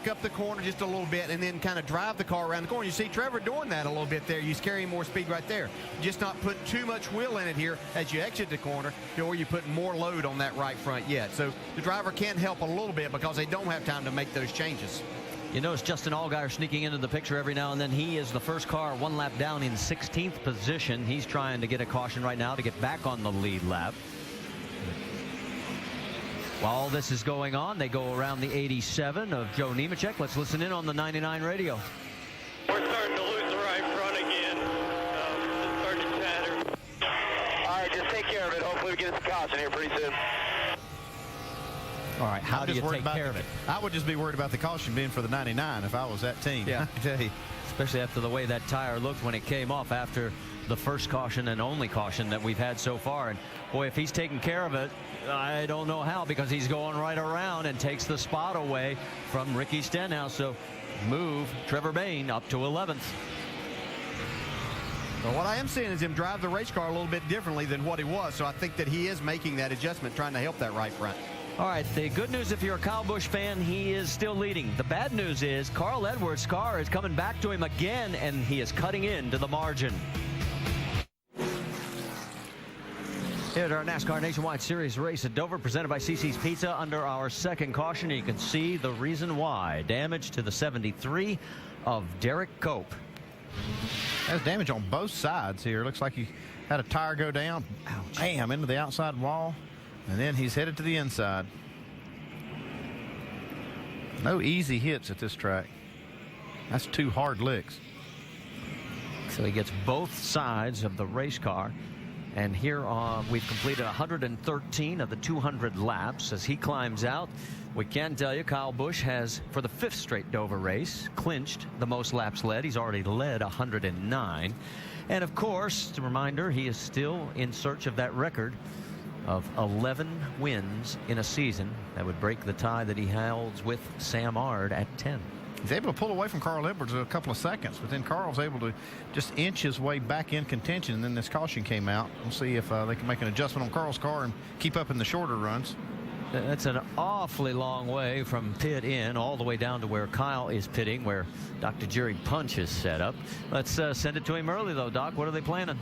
up the corner just a little bit, and then kind of drive the car around the corner. You see Trevor doing that a little bit there. He's carrying more speed right there. Just not put too much wheel in it here as you exit the corner, or you put more load on that right front yet. So the driver can help a little bit because they don't have time to make those changes. You notice Justin Allgaier sneaking into the picture every now and then. He is the first car 1 lap down in 16th position. He's trying to get a caution right now to get back on the lead lap. While all this is going on, they go around the 87 of Joe Nemechek. Let's listen in on the 99 radio. We're starting to lose the right front again. It's starting to chatter. All right, just take care of it. Hopefully we get us a caution here pretty soon. All right, how do you take care of it? I would just be worried about the caution being for the 99 if I was that team. Yeah. I tell you. Especially after the way that tire looked when it came off after the first caution and only caution that we've had so far. And boy, if he's taking care of it, I don't know how, because he's going right around and takes the spot away from Ricky Stenhouse. So move Trevor Bayne up to 11th. Well, what I am seeing is him drive the race car a little bit differently than what he was, so I think that he is making that adjustment, trying to help that right front. All right, the good news, if you're a Kyle Busch fan, he is still leading. The bad news is Carl Edwards' car is coming back to him again, and he is cutting into the margin. Here at our NASCAR Nationwide Series race at Dover, presented by CC's Pizza. Under our second caution, you can see the reason why. Damage to the 73 of Derek Cope. Has damage on both sides here. Looks like he had a tire go down. Ouch. Bam, into the outside wall. And then he's headed to the inside. No easy hits at this track. That's 2 hard licks. So he gets both sides of the race car. And here we've completed 113 of the 200 laps. As he climbs out, we can tell you Kyle Busch has, for the 5th straight Dover race, clinched the most laps led. He's already led 109. And of course, a reminder, he is still in search of that record of 11 wins in a season. That would break the tie that he holds with Sam Ard at 10. He's able to pull away from Carl Edwards a couple of seconds, but then Carl's able to just inch his way back in contention, and then this caution came out. We'll see if they can make an adjustment on Carl's car and keep up in the shorter runs. That's an awfully long way from pit in all the way down to where Kyle is pitting, where Dr. Jerry Punch is set up. Let's send it to him early, though, Doc. What are they planning?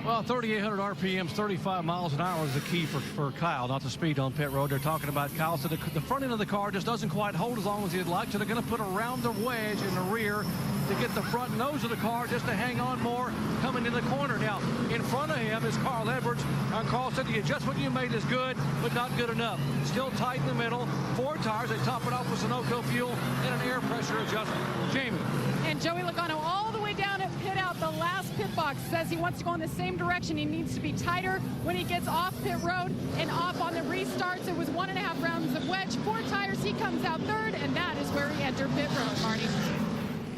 Well, 3,800 RPMs, 35 miles an hour is the key for Kyle, not the speed on pit road. They're talking about Kyle. So the front end of the car just doesn't quite hold as long as he'd like. So they're going to put a rounder wedge in the rear to get the front nose of the car just to hang on more coming in the corner. Now, in front of him is Carl Edwards. And Carl said the adjustment you made is good, but not good enough. Still tight in the middle. 4 tires. They top it off with Sunoco fuel and an air pressure adjustment. Jamie. And Joey Logano all the way down at pit out the last pit box says he wants to go in the same direction. He needs to be tighter when he gets off pit road and off on the restarts. It was 1.5 rounds of wedge, 4 tires. He comes out third, and that is where he entered pit road, Marty.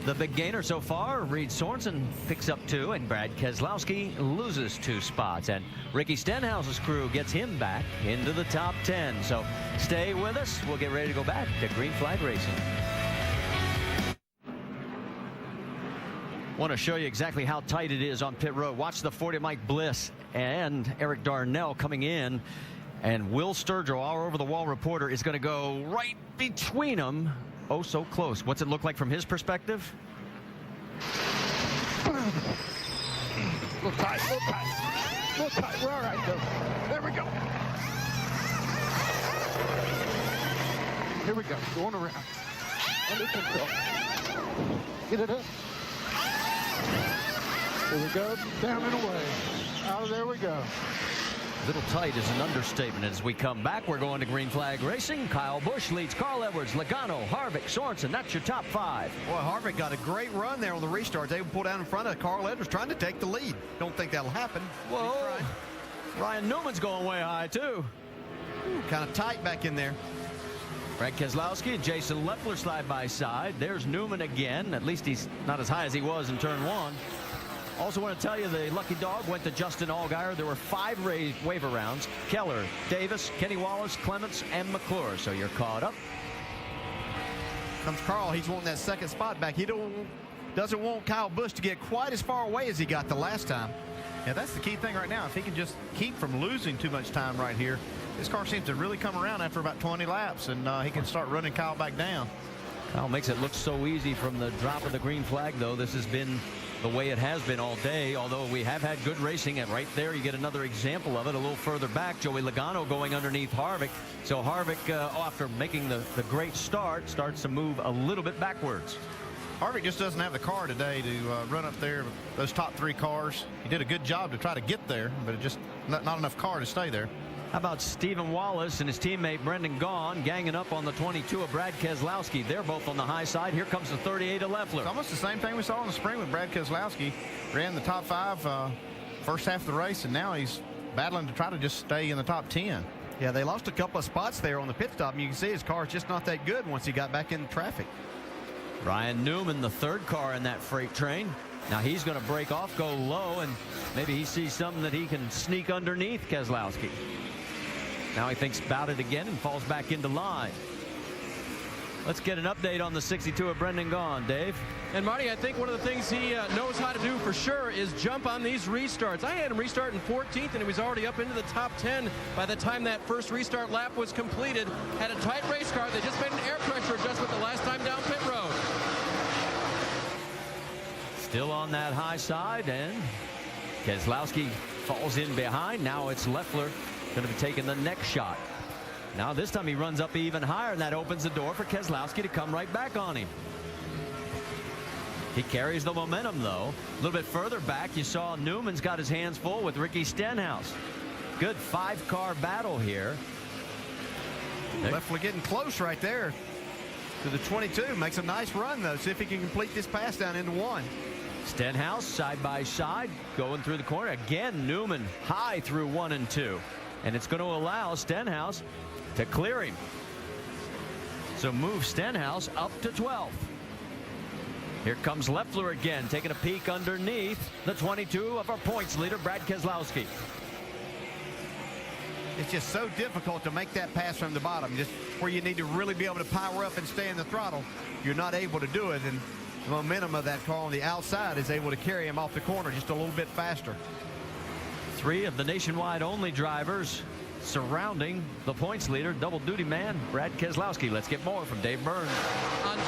The big gainer so far, Reed Sorensen picks up 2, and Brad Keselowski loses 2 spots. And Ricky Stenhouse's crew gets him back into the top 10. So stay with us. We'll get ready to go back to Green Flag Racing. Want to show you exactly how tight it is on pit road. Watch the 40 Mike Bliss and Eric Darnell coming in, and Will Sturgill, our over-the-wall reporter, is going to go right between them. Oh, so close. What's it look like from his perspective? Look tight, look tight, look tight. We're all right, though. There we go. Here we go, going around. Under control. Get it up. Here we go, down and away. Out of there we go. Little tight is an understatement. As we come back, we're going to Green Flag Racing. Kyle Busch leads Carl Edwards, Logano, Harvick, Sorensen. That's your top 5. Boy, Harvick got a great run there on the restart. They pulled down in front of Carl Edwards, trying to take the lead. Don't think that'll happen. Whoa. Ryan Newman's going way high, too. Kind of tight back in there. Brad Keselowski and Jason Leffler side by side. There's Newman again. At least he's not as high as he was in turn 1. Also want to tell you the lucky dog went to Justin Allgaier. There were 5 waiver rounds. Keller, Davis, Kenny Wallace, Clements, and McClure. So you're caught up. Comes Carl. He's wanting that second spot back. He doesn't want Kyle Busch to get quite as far away as he got the last time. Yeah, that's the key thing right now. If he can just keep from losing too much time right here, this car seems to really come around after about 20 laps, and he can start running Kyle back down. Kyle makes it look so easy from the drop of the green flag, though. This has been the way it has been all day, although we have had good racing. And right there, you get another example of it a little further back. Joey Logano going underneath Harvick. So Harvick, after making the great start, starts to move a little bit backwards. Harvick just doesn't have the car today to run up there with those top 3 cars. He did a good job to try to get there, but it just not enough car to stay there. How about Stephen Wallace and his teammate Brendan Gaughan ganging up on the 22 of Brad Keselowski? They're both on the high side. Here comes the 38 of Leffler. It's almost the same thing we saw in the spring with Brad Keselowski. Ran the top 5 first half of the race, and now he's battling to try to just stay in the top 10. Yeah, they lost a couple of spots there on the pit stop, and you can see his car is just not that good once he got back in traffic. Ryan Newman, the 3rd car in that freight train. Now he's going to break off, go low, and maybe he sees something that he can sneak underneath Keselowski. Now he thinks about it again and falls back into line. Let's get an update on the 62 of Brendan Gaughan, Dave. And Marty, I think one of the things he knows how to do for sure is jump on these restarts. I had him restart in 14th, and he was already up into the top 10 by the time that first restart lap was completed. Had a tight race car. They just made an air pressure adjustment the last time down pit road. Still on that high side, and Keselowski falls in behind. Now it's Leffler going to be taking the next shot. Now this time he runs up even higher, and that opens the door for Keselowski to come right back on him. He carries the momentum, though. A little bit further back, you saw Newman's got his hands full with Ricky Stenhouse. Good 5-car battle here. Leffler getting close right there to the 22. Makes a nice run, though. See if he can complete this pass down into 1. Stenhouse side by side going through the corner. Again, Newman high through 1 and 2. And it's going to allow Stenhouse to clear him. So move Stenhouse up to 12th. Here comes Leffler again, taking a peek underneath the 22 of our points leader, Brad Keselowski. It's just so difficult to make that pass from the bottom, just where you need to really be able to power up and stay in the throttle. You're not able to do it, and the momentum of that car on the outside is able to carry him off the corner just a little bit faster. 3 of the nationwide only drivers surrounding the points leader, double duty man, Brad Keselowski. Let's get more from Dave Burns. On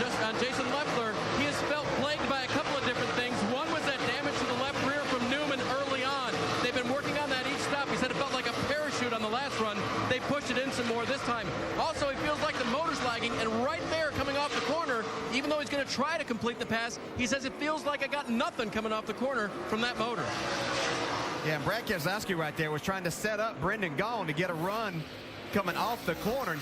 Jason Leffler, he has felt plagued by a couple of different things. One was that damage to the left rear from Newman early on. They've been working on that each stop. He said it felt like a parachute on the last run. They pushed it in some more this time. Also, he feels like the motor's lagging, and right there coming off the corner, even though he's going to try to complete the pass, he says it feels like I got nothing coming off the corner from that motor. Yeah, and Brad Keselowski right there was trying to set up Brendan Gaughan to get a run coming off the corner, and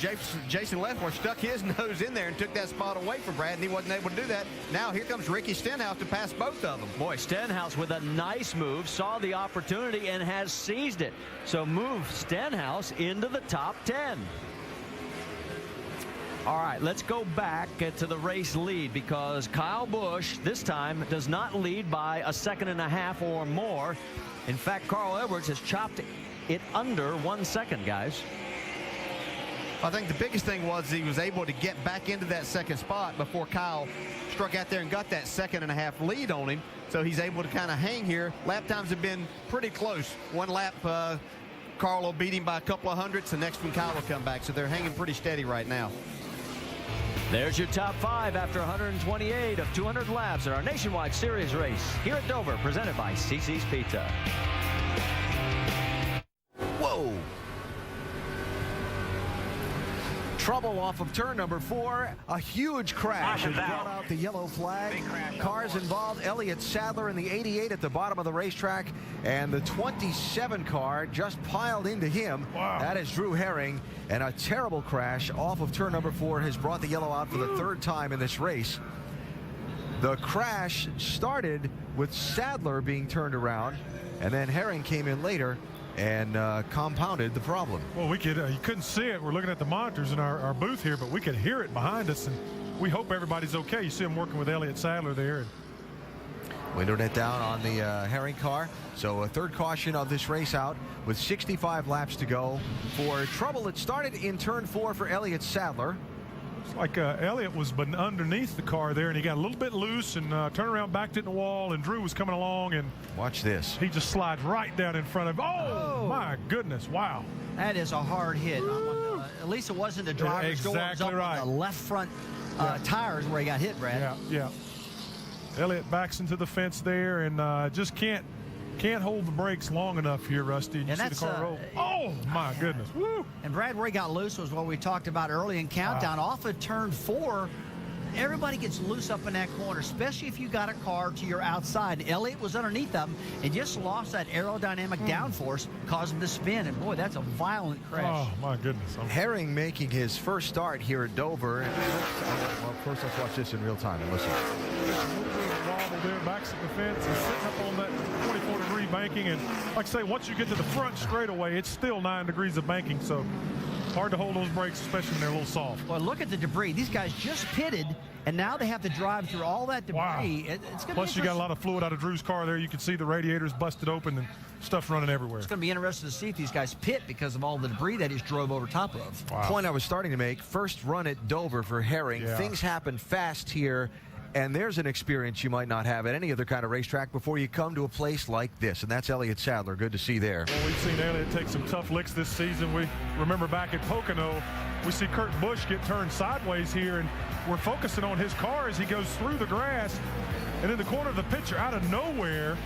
Jason Leffler stuck his nose in there and took that spot away from Brad, and he wasn't able to do that. Now here comes Ricky Stenhouse to pass both of them. Boy, Stenhouse with a nice move, saw the opportunity and has seized it. So move Stenhouse into the top 10. All right, let's go back to the race lead, because Kyle Busch this time does not lead by a 1.5 seconds or more. In fact, Carl Edwards has chopped it under 1 second, guys. I think the biggest thing was he was able to get back into that second spot before Kyle struck out there and got that 1.5 seconds lead on him. So he's able to kind of hang here. Lap times have been pretty close. One lap, Carl will beat him by a couple of hundredths. The next one, Kyle will come back. So they're hanging pretty steady right now. There's your top 5 after 128 of 200 laps at our Nationwide Series race here at Dover, presented by CC's Pizza. Whoa! Trouble off of turn number 4. A huge crash has brought out the yellow flag. Cars involved. Elliott Sadler in the 88 at the bottom of the racetrack, and the 27 car just piled into him. Wow. That is Drew Herring, and a terrible crash off of turn number 4 has brought the yellow out for the 3rd time in this race. The crash started with Sadler being turned around, and then Herring came in later and compounded the problem. Well, we could you couldn't see it. We're looking at the monitors in our booth here, but we could hear it behind us, and we hope everybody's okay. You see him working with Elliott Sadler there. Window net down on the Herring car. So a 3rd caution of this race out with 65 laps to go for trouble that started in turn 4 for Elliott Sadler. It's like Elliott was underneath the car there, and he got a little bit loose and turned around, backed it in the wall, and Drew was coming along, and watch this. He just slides right down in front of him. Oh, my goodness. Wow. That is a hard hit. At least it wasn't the driver's door. It was up on the left front tires where he got hit, Brad. Yeah. Elliott backs into the fence there and just can't hold the brakes long enough here, Rusty. And you see the car roll. Oh, my goodness. Woo. And Brad, where he got loose was what we talked about early in countdown. Wow. Off of turn 4, everybody gets loose up in that corner, especially if you got a car to your outside. And Elliott was underneath them and just lost that aerodynamic downforce, caused him to spin. And, boy, that's a violent crash. Oh, my goodness. Herring making his first start here at Dover. Well, first let's watch this in real time and listen. Wobble there, backs at the fence, and sitting up on that 24-degree banking. And like I say, once you get to the front straightaway, it's still 9 degrees of banking. So Hard to hold those brakes, especially when they're a little soft. Well, look at the debris. These guys just pitted, and now they have to drive through all that debris. Wow. It's gonna Plus, be you got a lot of fluid out of Drew's car there. You can see the radiators busted open and stuff running everywhere. It's going to be interesting to see if these guys pit because of all the debris that he's drove over top of. Wow. Point I was starting to make, first run at Dover for Herring. Yeah. Things happen fast here, and there's an experience you might not have at any other kind of racetrack before you come to a place like this, and that's Elliott Sadler. Good to see there. Well, we've seen Elliott take some tough licks this season. We remember back at Pocono, we see Kurt Busch get turned sideways here, and we're focusing on his car as he goes through the grass. And in the corner of the picture, out of nowhere,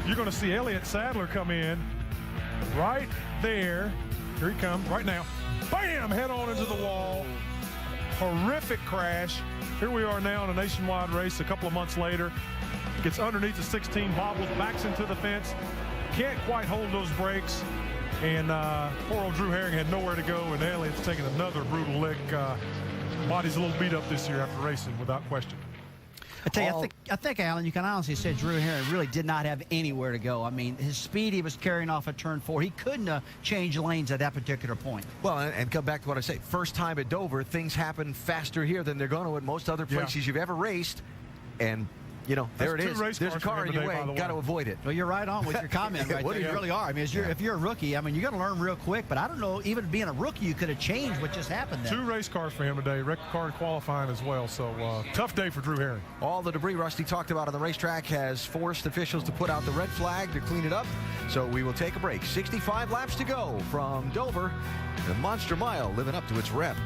you're going to see Elliott Sadler come in right there. Here he comes right now. Bam! Head on into the wall. Horrific crash. Here we are now in a nationwide race a couple of months later. Gets underneath the 16, bobbles, backs into the fence. Can't quite hold those brakes. And poor old Drew Herring had nowhere to go, and Elliott's taking another brutal lick. Body's a little beat up this year after racing, without question. I tell you, I think, Alan, you can honestly say Drew Herring really did not have anywhere to go. I mean, his speed he was carrying off at turn 4. He couldn't change lanes at that particular point. Well, and come back to what I say. First time at Dover, things happen faster here than they're going to at most other places you've ever raced. And, you know, there it is. There's a car in your way. Got to avoid it. Well, you're right on with your comment right there. You really are. I mean, if you're a rookie, I mean, you got to learn real quick. But I don't know, even being a rookie, you could have changed what just happened there. 2 race cars for him today, record car and qualifying as well. So tough day for Drew Herring. All the debris Rusty talked about on the racetrack has forced officials to put out the red flag to clean it up. So we will take a break. 65 laps to go from Dover. The Monster Mile living up to its rep.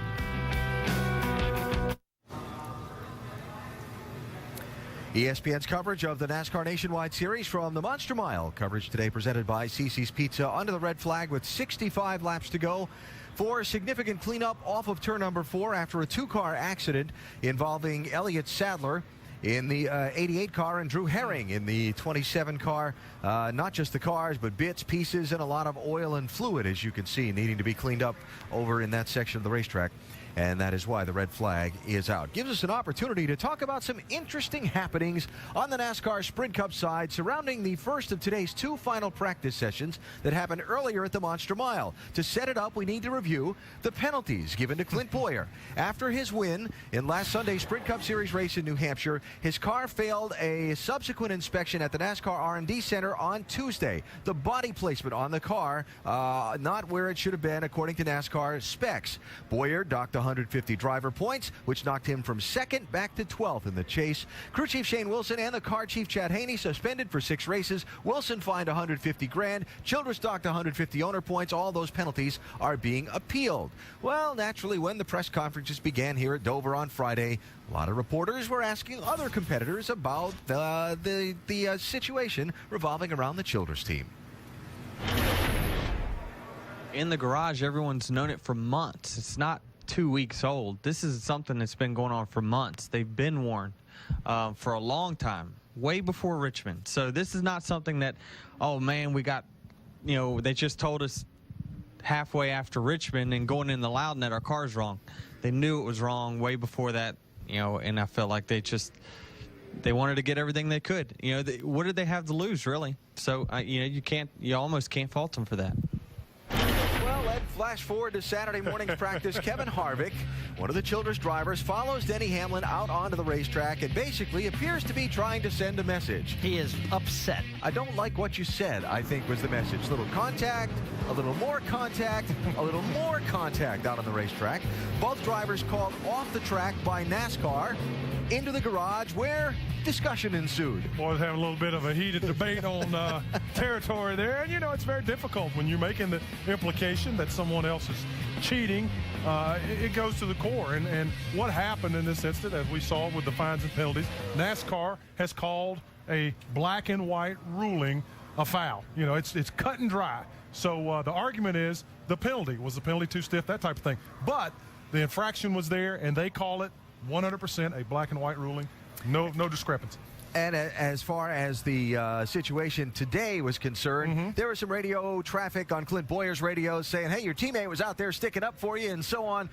ESPN's coverage of the NASCAR Nationwide Series from the Monster Mile. Coverage today presented by Cici's Pizza under the red flag with 65 laps to go for significant cleanup off of turn number 4 after a 2-car accident involving Elliott Sadler in the 88 car and Drew Herring in the 27 car. Not just the cars, but bits, pieces, and a lot of oil and fluid, as you can see, needing to be cleaned up over in that section of the racetrack. And that is why the red flag is out. Gives us an opportunity to talk about some interesting happenings on the NASCAR Sprint Cup side surrounding the first of today's 2 final practice sessions that happened earlier at the Monster Mile. To set it up, we need to review the penalties given to Clint Bowyer. After his win in last Sunday's Sprint Cup Series race in New Hampshire, his car failed a subsequent inspection at the NASCAR R&D Center on Tuesday. The body placement on the car, not where it should have been according to NASCAR specs. Bowyer docked 150 driver points, which knocked him from 2nd back to 12th in the chase. Crew Chief Shane Wilson and the car chief Chad Haney suspended for 6 races. Wilson fined $150,000. Childress docked 150 owner points. All those penalties are being appealed. Well, naturally, when the press conferences began here at Dover on Friday, a lot of reporters were asking other competitors about the situation revolving around the Childress team. In the garage, everyone's known it for months. It's not 2 weeks old. This is something that's been going on for months. They've been warned for a long time, way before Richmond. So this is not something that, oh man, we got, you know, they just told us halfway after Richmond and going in the Loudon that our car's wrong. They knew it was wrong way before that, you know, and I felt like they wanted to get everything they could. You know, what did they have to lose, really? So, you know, you almost can't fault them for that. Well, let's flash forward to Saturday morning's practice. Kevin Harvick, one of the Childress drivers, follows Denny Hamlin out onto the racetrack and basically appears to be trying to send a message. He is upset. I don't like what you said, I think was the message. A little contact, a little more contact, a little more contact out on the racetrack. Both drivers called off the track by NASCAR into the garage where discussion ensued. Boys having a little bit of a heated debate on territory there. And, you know, it's very difficult when you're making the implication that someone else is cheating. It goes to the core. And what happened in this instance, as we saw with the fines and penalties, NASCAR has called a black and white ruling a foul. You know, it's cut and dry. So the argument is the penalty. Was the penalty too stiff? That type of thing. But the infraction was there, and they call it 100% a black and white ruling. No discrepancy. And as far as the situation today was concerned, there was some radio traffic on Clint Bowyer's radio saying, hey, your teammate was out there sticking up for you and so on.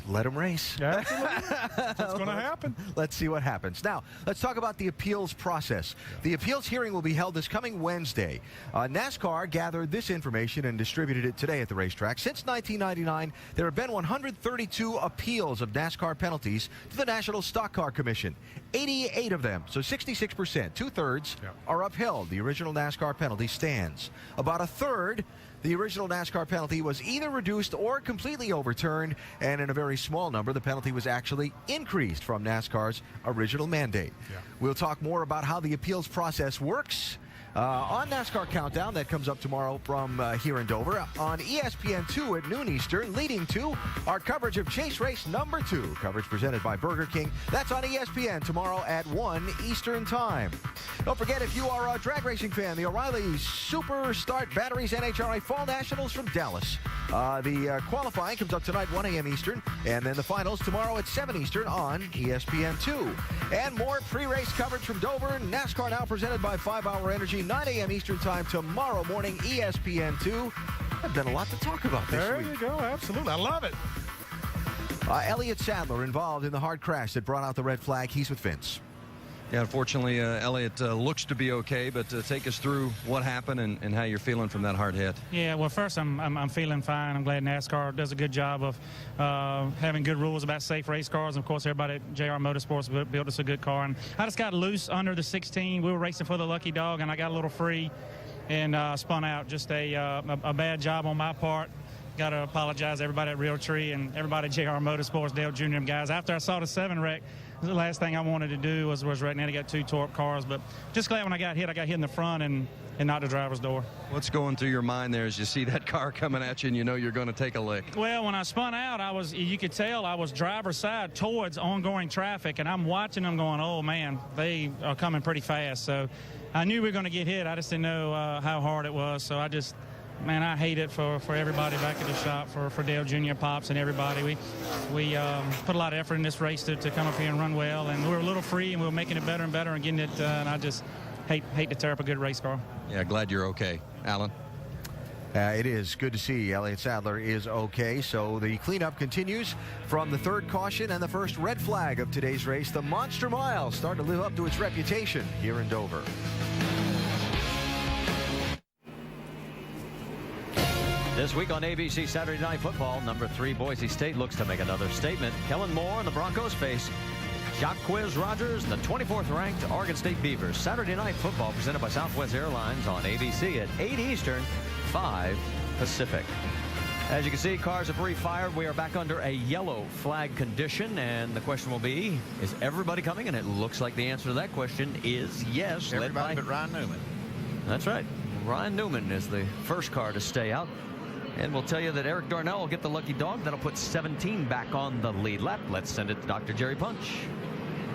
Let him race. Yeah, absolutely. That's going to happen. Let's see what happens. Now, let's talk about the appeals process. The appeals hearing will be held this coming Wednesday. NASCAR gathered this information and distributed it today at the racetrack. Since 1999, there have been 132 appeals of NASCAR penalties to the National Stock Car Commission. 88 of them, so 66%, two-thirds, are upheld. The original NASCAR penalty stands. About a third, the original NASCAR penalty was either reduced or completely overturned, and in a very small number, the penalty was actually increased from NASCAR's original mandate. We'll talk more about how the appeals process works on NASCAR Countdown. That comes up tomorrow from here in Dover on ESPN2 at noon Eastern, leading to our coverage of Chase Race number 2, coverage presented by Burger King. That's on ESPN tomorrow at 1 Eastern Time. Don't forget, if you are a drag racing fan, the O'Reilly Super Start Batteries NHRA Fall Nationals from Dallas. The qualifying comes up tonight, 1 a.m. Eastern, and then the finals tomorrow at 7 Eastern on ESPN2. And more pre-race coverage from Dover. NASCAR Now presented by 5 Hour Energy, 9 a.m. Eastern Time tomorrow morning, ESPN2. I've done a lot to talk about this week. There you go. Absolutely. I love it. Elliott Sadler involved in the hard crash that brought out the red flag. He's with Vince. Yeah, unfortunately, Elliott looks to be okay, but take us through what happened and how you're feeling from that hard hit. Yeah, well, first, I'm feeling fine. I'm glad NASCAR does a good job of having good rules about safe race cars. And of course, everybody at JR Motorsports built us a good car. And I just got loose under the 16. We were racing for the Lucky Dog, and I got a little free and spun out. Just a bad job on my part. Got to apologize to everybody at Realtree and everybody at JR Motorsports, Dale Jr. guys. After I saw the 7 wreck, the last thing I wanted to do was right now to get 2 torque cars. But just glad when I got hit in the front and not the driver's door. What's going through your mind there as you see that car coming at you and you know you're going to take a lick? Well, when I spun out, you could tell I was driver's side towards ongoing traffic, and I'm watching them going, oh, man, they are coming pretty fast. So I knew we were going to get hit. I just didn't know how hard it was. So man, I hate it for everybody back at the shop, for Dale Jr., Pops, and everybody. We put a lot of effort in this race to come up here and run well, and we were a little free, and we were making it better and better and getting it, and I just hate to tear up a good race car. Yeah, glad you're okay. Alan? It is good to see Elliott Sadler is okay. So the cleanup continues from the third caution and the first red flag of today's race. The Monster Mile starting to live up to its reputation here in Dover. This week on ABC Saturday Night Football, number 3 Boise State looks to make another statement. Kellen Moore and the Broncos face Jacquizz Rodgers and the 24th ranked Oregon State Beavers. Saturday Night Football presented by Southwest Airlines on ABC at 8 Eastern, 5 Pacific. As you can see, cars have refired. We are back under a yellow flag condition, and the question will be, is everybody coming? And it looks like the answer to that question is yes. Everybody but Ryan Newman. That's right. Ryan Newman is the first car to stay out. And we'll tell you that Eric Darnell will get the lucky dog. That'll put 17 back on the lead lap. Let's send it to Dr. Jerry Punch.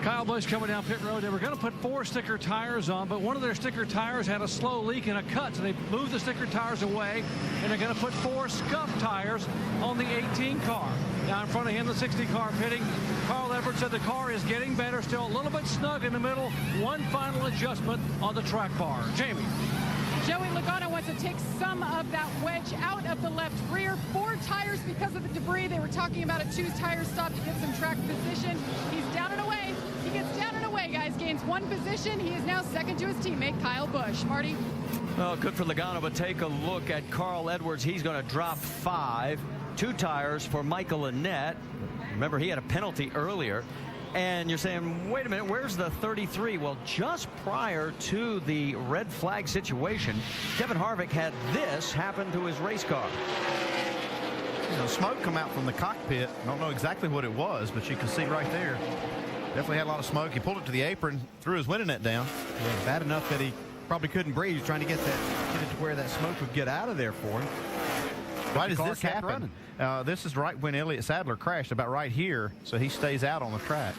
Kyle Busch coming down pit road. They were going to put 4 sticker tires on, but one of their sticker tires had a slow leak and a cut, so they moved the sticker tires away, and they're going to put 4 scuff tires on the 18 car. Now in front of him, the 60 car pitting. Carl Edwards said the car is getting better, still a little bit snug in the middle. One final adjustment on the track bar. Jamie. Joey Logano wants to take some of that wedge out of the left rear. 4 tires because of the debris. They were talking about a 2 tire stop to get some track position. He's down and away. He gets down and away, guys. Gains 1 position. He is now second to his teammate, Kyle Busch. Marty? Well, good for Logano, but take a look at Carl Edwards. He's going to drop 5. 2 tires for Michael Annett. Remember, he had a penalty earlier. And you're saying, wait a minute, where's the 33? Well, just prior to the red flag situation, Kevin Harvick had this happen to his race car. Smoke come out from the cockpit. I don't know exactly what it was, but you can see right there. Definitely had a lot of smoke. He pulled it to the apron, threw his winning net down. Yeah, bad enough that he probably couldn't breathe. He's trying to get it to where that smoke would get out of there for him. Why does this happen? This is right when Elliott Sadler crashed, about right here, so he stays out on the track.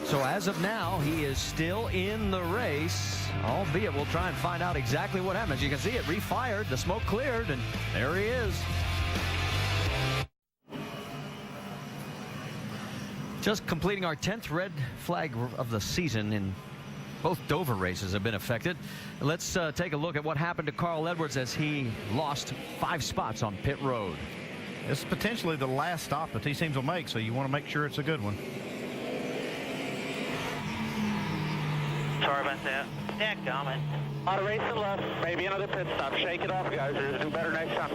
So as of now, he is still in the race, albeit we'll try and find out exactly what happened. As you can see, it refired, the smoke cleared, and there he is. Just completing our 10th red flag of the season, in both Dover races have been affected. Let's take a look at what happened to Carl Edwards as he lost 5 spots on pit road. This is potentially the last stop that these teams will make, so you want to make sure it's a good one. Sorry about that. Dadgummit. A lot of racing left. Maybe another pit stop. Shake it off, guys. We're going to do better next time.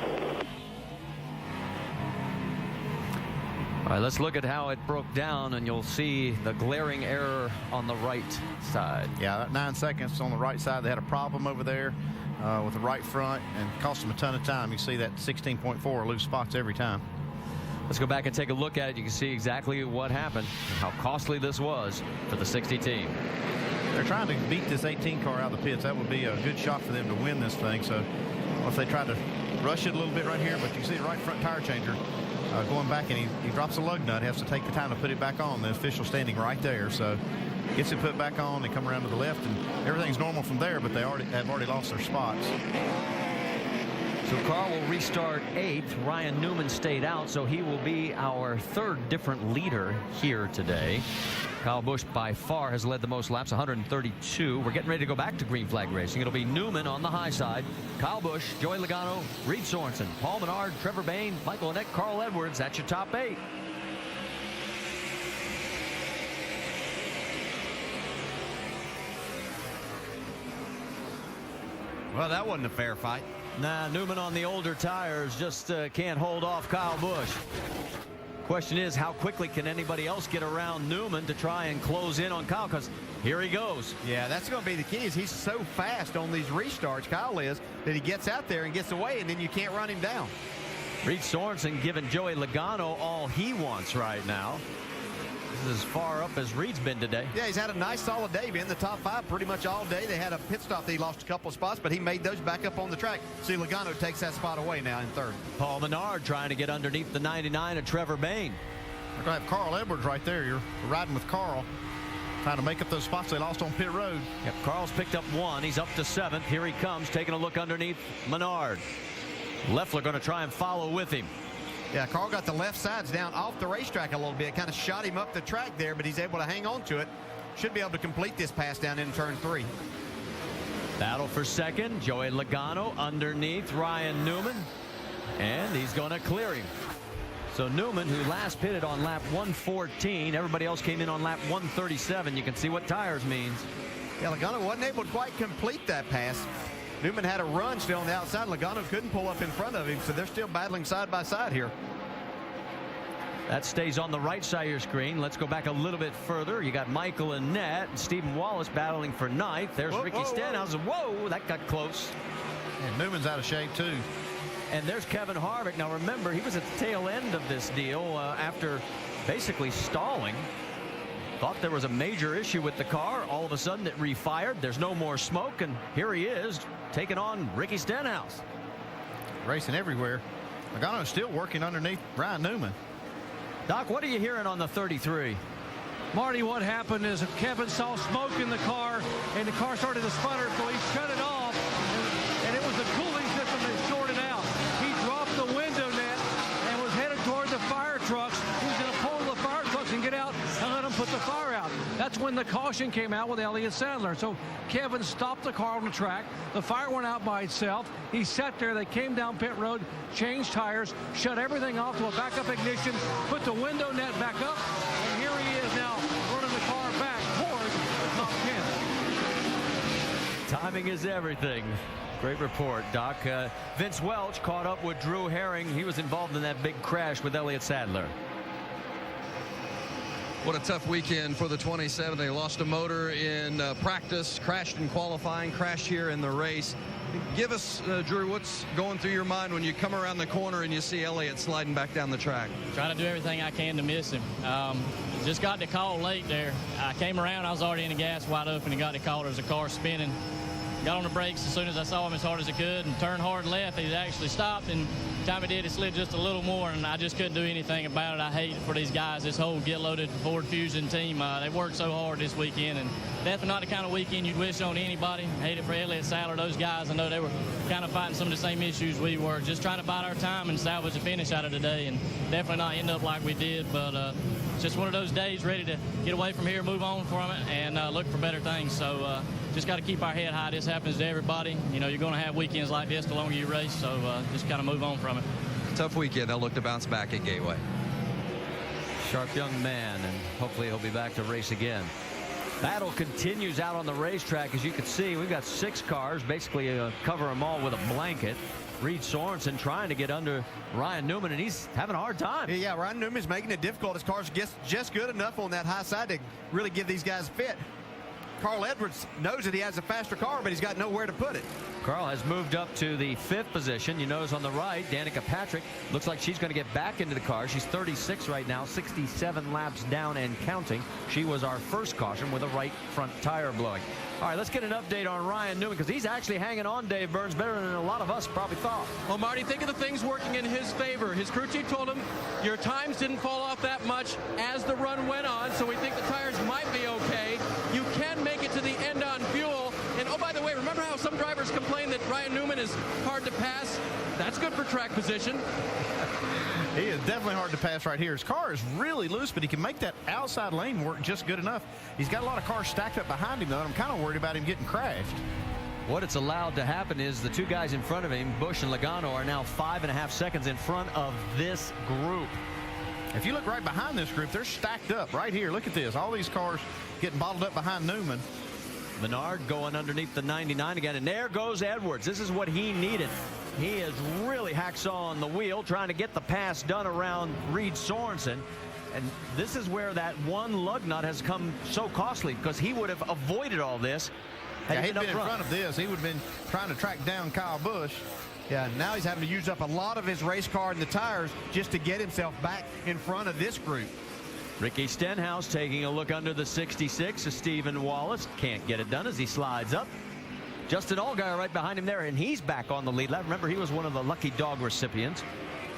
All right, let's look at how it broke down, and you'll see the glaring error on the right side. Yeah, that 9 seconds on the right side. They had a problem over there with the right front and cost them a ton of time. You see that 16.4 loose spots every time. Let's go back and take a look at it. You can see exactly what happened and how costly this was for the 60 team. They're trying to beat this 18 car out of the pits. That would be a good shot for them to win this thing. So if they try to rush it a little bit right here, but you can see the right front tire changer going back, and he drops a lug nut. He has to take the time to put it back on. The official standing right there. So gets it put back on. They come around to the left, and everything's normal from there, but they have already lost their spots. So Carl will restart 8th. Ryan Newman stayed out, so he will be our 3rd different leader here today. Kyle Busch by far has led the most laps, 132. We're getting ready to go back to green flag racing. It'll be Newman on the high side, Kyle Busch, Joey Logano, Reed Sorensen, Paul Menard, Trevor Bayne, Michael Annett, Carl Edwards. That's your top 8. Well, that wasn't a fair fight. Nah, Newman on the older tires just can't hold off Kyle Busch. Question is, how quickly can anybody else get around Newman to try and close in on Kyle? Because here he goes. Yeah, that's going to be the key. Is he's so fast on these restarts, Kyle is, that he gets out there and gets away, and then you can't run him down. Reed Sorensen giving Joey Logano all he wants right now. This is as far up as Reed's been today. Yeah, he's had a nice solid day. Been in the top 5 pretty much all day. They had a pit stop that he lost a couple of spots, but he made those back up on the track. See, Logano takes that spot away now in 3rd. Paul Menard trying to get underneath the 99 of Trevor Bayne. They're going to have Carl Edwards right there. You're riding with Carl, trying to make up those spots they lost on pit road. Yep, Carl's picked up 1. He's up to 7th. Here he comes, taking a look underneath Menard. Leffler going to try and follow with him. Yeah, Carl got the left sides down off the racetrack a little bit. Kind of shot him up the track there, but he's able to hang on to it. Should be able to complete this pass down in turn 3. Battle for 2nd. Joey Logano underneath Ryan Newman. And he's going to clear him. So Newman, who last pitted on lap 114, everybody else came in on lap 137. You can see what tires means. Yeah, Logano wasn't able to quite complete that pass. Newman had a run still on the outside. Logano couldn't pull up in front of him, so they're still battling side by side here. That stays on the right side of your screen. Let's go back a little bit further. You got Michael Annett and Stephen Wallace battling for 9th. There's Ricky Stenhouse. Whoa, that got close. And Newman's out of shape, too. And there's Kevin Harvick. Now, remember, he was at the tail end of this deal after basically stalling. Thought there was a major issue with the car. All of a sudden, it refired. There's no more smoke, and here he is, taking on Ricky Stenhouse. Racing everywhere. Logano's still working underneath Ryan Newman. Doc, what are you hearing on the 33? Marty, what happened is Kevin saw smoke in the car, and the car started to sputter, so he shut it off, and it was the cooling system that shorted out. He dropped the window net and was headed toward the fire trucks. He was going to pull the fire trucks and get out and let them put the fire out. That's when the caution came out with Elliott Sadler. So Kevin stopped the car on the track. The fire went out by itself. He sat there. They came down pit road, changed tires, shut everything off to a backup ignition, put the window net back up, and here he is now running the car back toward the top 10. Timing is everything. Great report, Doc. Vince Welch caught up with Drew Herring. He was involved in that big crash with Elliott Sadler. What a tough weekend for the 27. They lost a motor in practice, crashed in qualifying, crashed here in the race. Give us, Drew, what's going through your mind when you come around the corner and you see Elliott sliding back down the track? Trying to do everything I can to miss him. Just got the call late there. I came around, I was already in the gas wide open, and got the call. There was a car spinning. Got on the brakes as soon as I saw him as hard as I could and turned hard left. He actually stopped, and the time he did, it slid just a little more, and I just couldn't do anything about it. I hate for these guys, this whole Get Loaded Ford Fusion team. They worked so hard this weekend, and definitely not the kind of weekend you'd wish on anybody. Hate it for Elliott Sadler. Those guys, I know they were kind of fighting some of the same issues we were, just trying to bide our time and salvage a finish out of today, and definitely not end up like we did, but it's just one of those days ready to get away from here, move on from it, and look for better things. So just got to keep our head high. This happens to everybody. You know, you're going to have weekends like this the longer you race, so just kind of move on from it. tough weekend. They'll look to bounce back at Gateway. Sharp young man, and hopefully he'll be back to race again. Battle continues out on the racetrack. As you can see, we've got 6 cars, basically cover them all with a blanket. Reed Sorensen trying to get under Ryan Newman, and he's having a hard time. Yeah, Ryan Newman's making it difficult. His car's just good enough on that high side to really give these guys fit. Carl Edwards knows that he has a faster car, but he's got nowhere to put it. Carl has moved up to the 5th position. You notice on the right, Danica Patrick looks like she's going to get back into the car. She's 36 right now, 67 laps down and counting. She was our first caution with a right front tire blowing. All right, let's get an update on Ryan Newman, because he's actually hanging on, Dave Burns, better than a lot of us probably thought. Well, Marty, think of the things working in his favor. His crew chief told him your times didn't fall off that much as the run went on, so we think the tires might be okay. You can make it to the end on fuel. And oh, by the way, remember how some drivers complain that Ryan Newman is hard to pass? That's good for track position. He is definitely hard to pass right here. His car is really loose, but he can make that outside lane work just good enough. He's got a lot of cars stacked up behind him, though, and I'm kind of worried about him getting crashed. What it's allowed to happen is the 2 guys in front of him, Busch and Logano, are now 5.5 seconds in front of this group. If you look right behind this group, they're stacked up right here. Look at this. All these cars getting bottled up behind Newman. Menard going underneath the 99 again, and there goes Edwards. This is what he needed. He is really hacksaw on the wheel, trying to get the pass done around Reed Sorensen. And this is where that one lug nut has come so costly, because he would have avoided all this. Yeah, he'd been in front of this. He would have been trying to track down Kyle Busch. Yeah, now he's having to use up a lot of his race car and the tires just to get himself back in front of this group. Ricky Stenhouse taking a look under the 66 of Stephen Wallace. Can't get it done as he slides up. Justin Allgaier right behind him there, and he's back on the lead lap. Remember, he was one of the lucky dog recipients.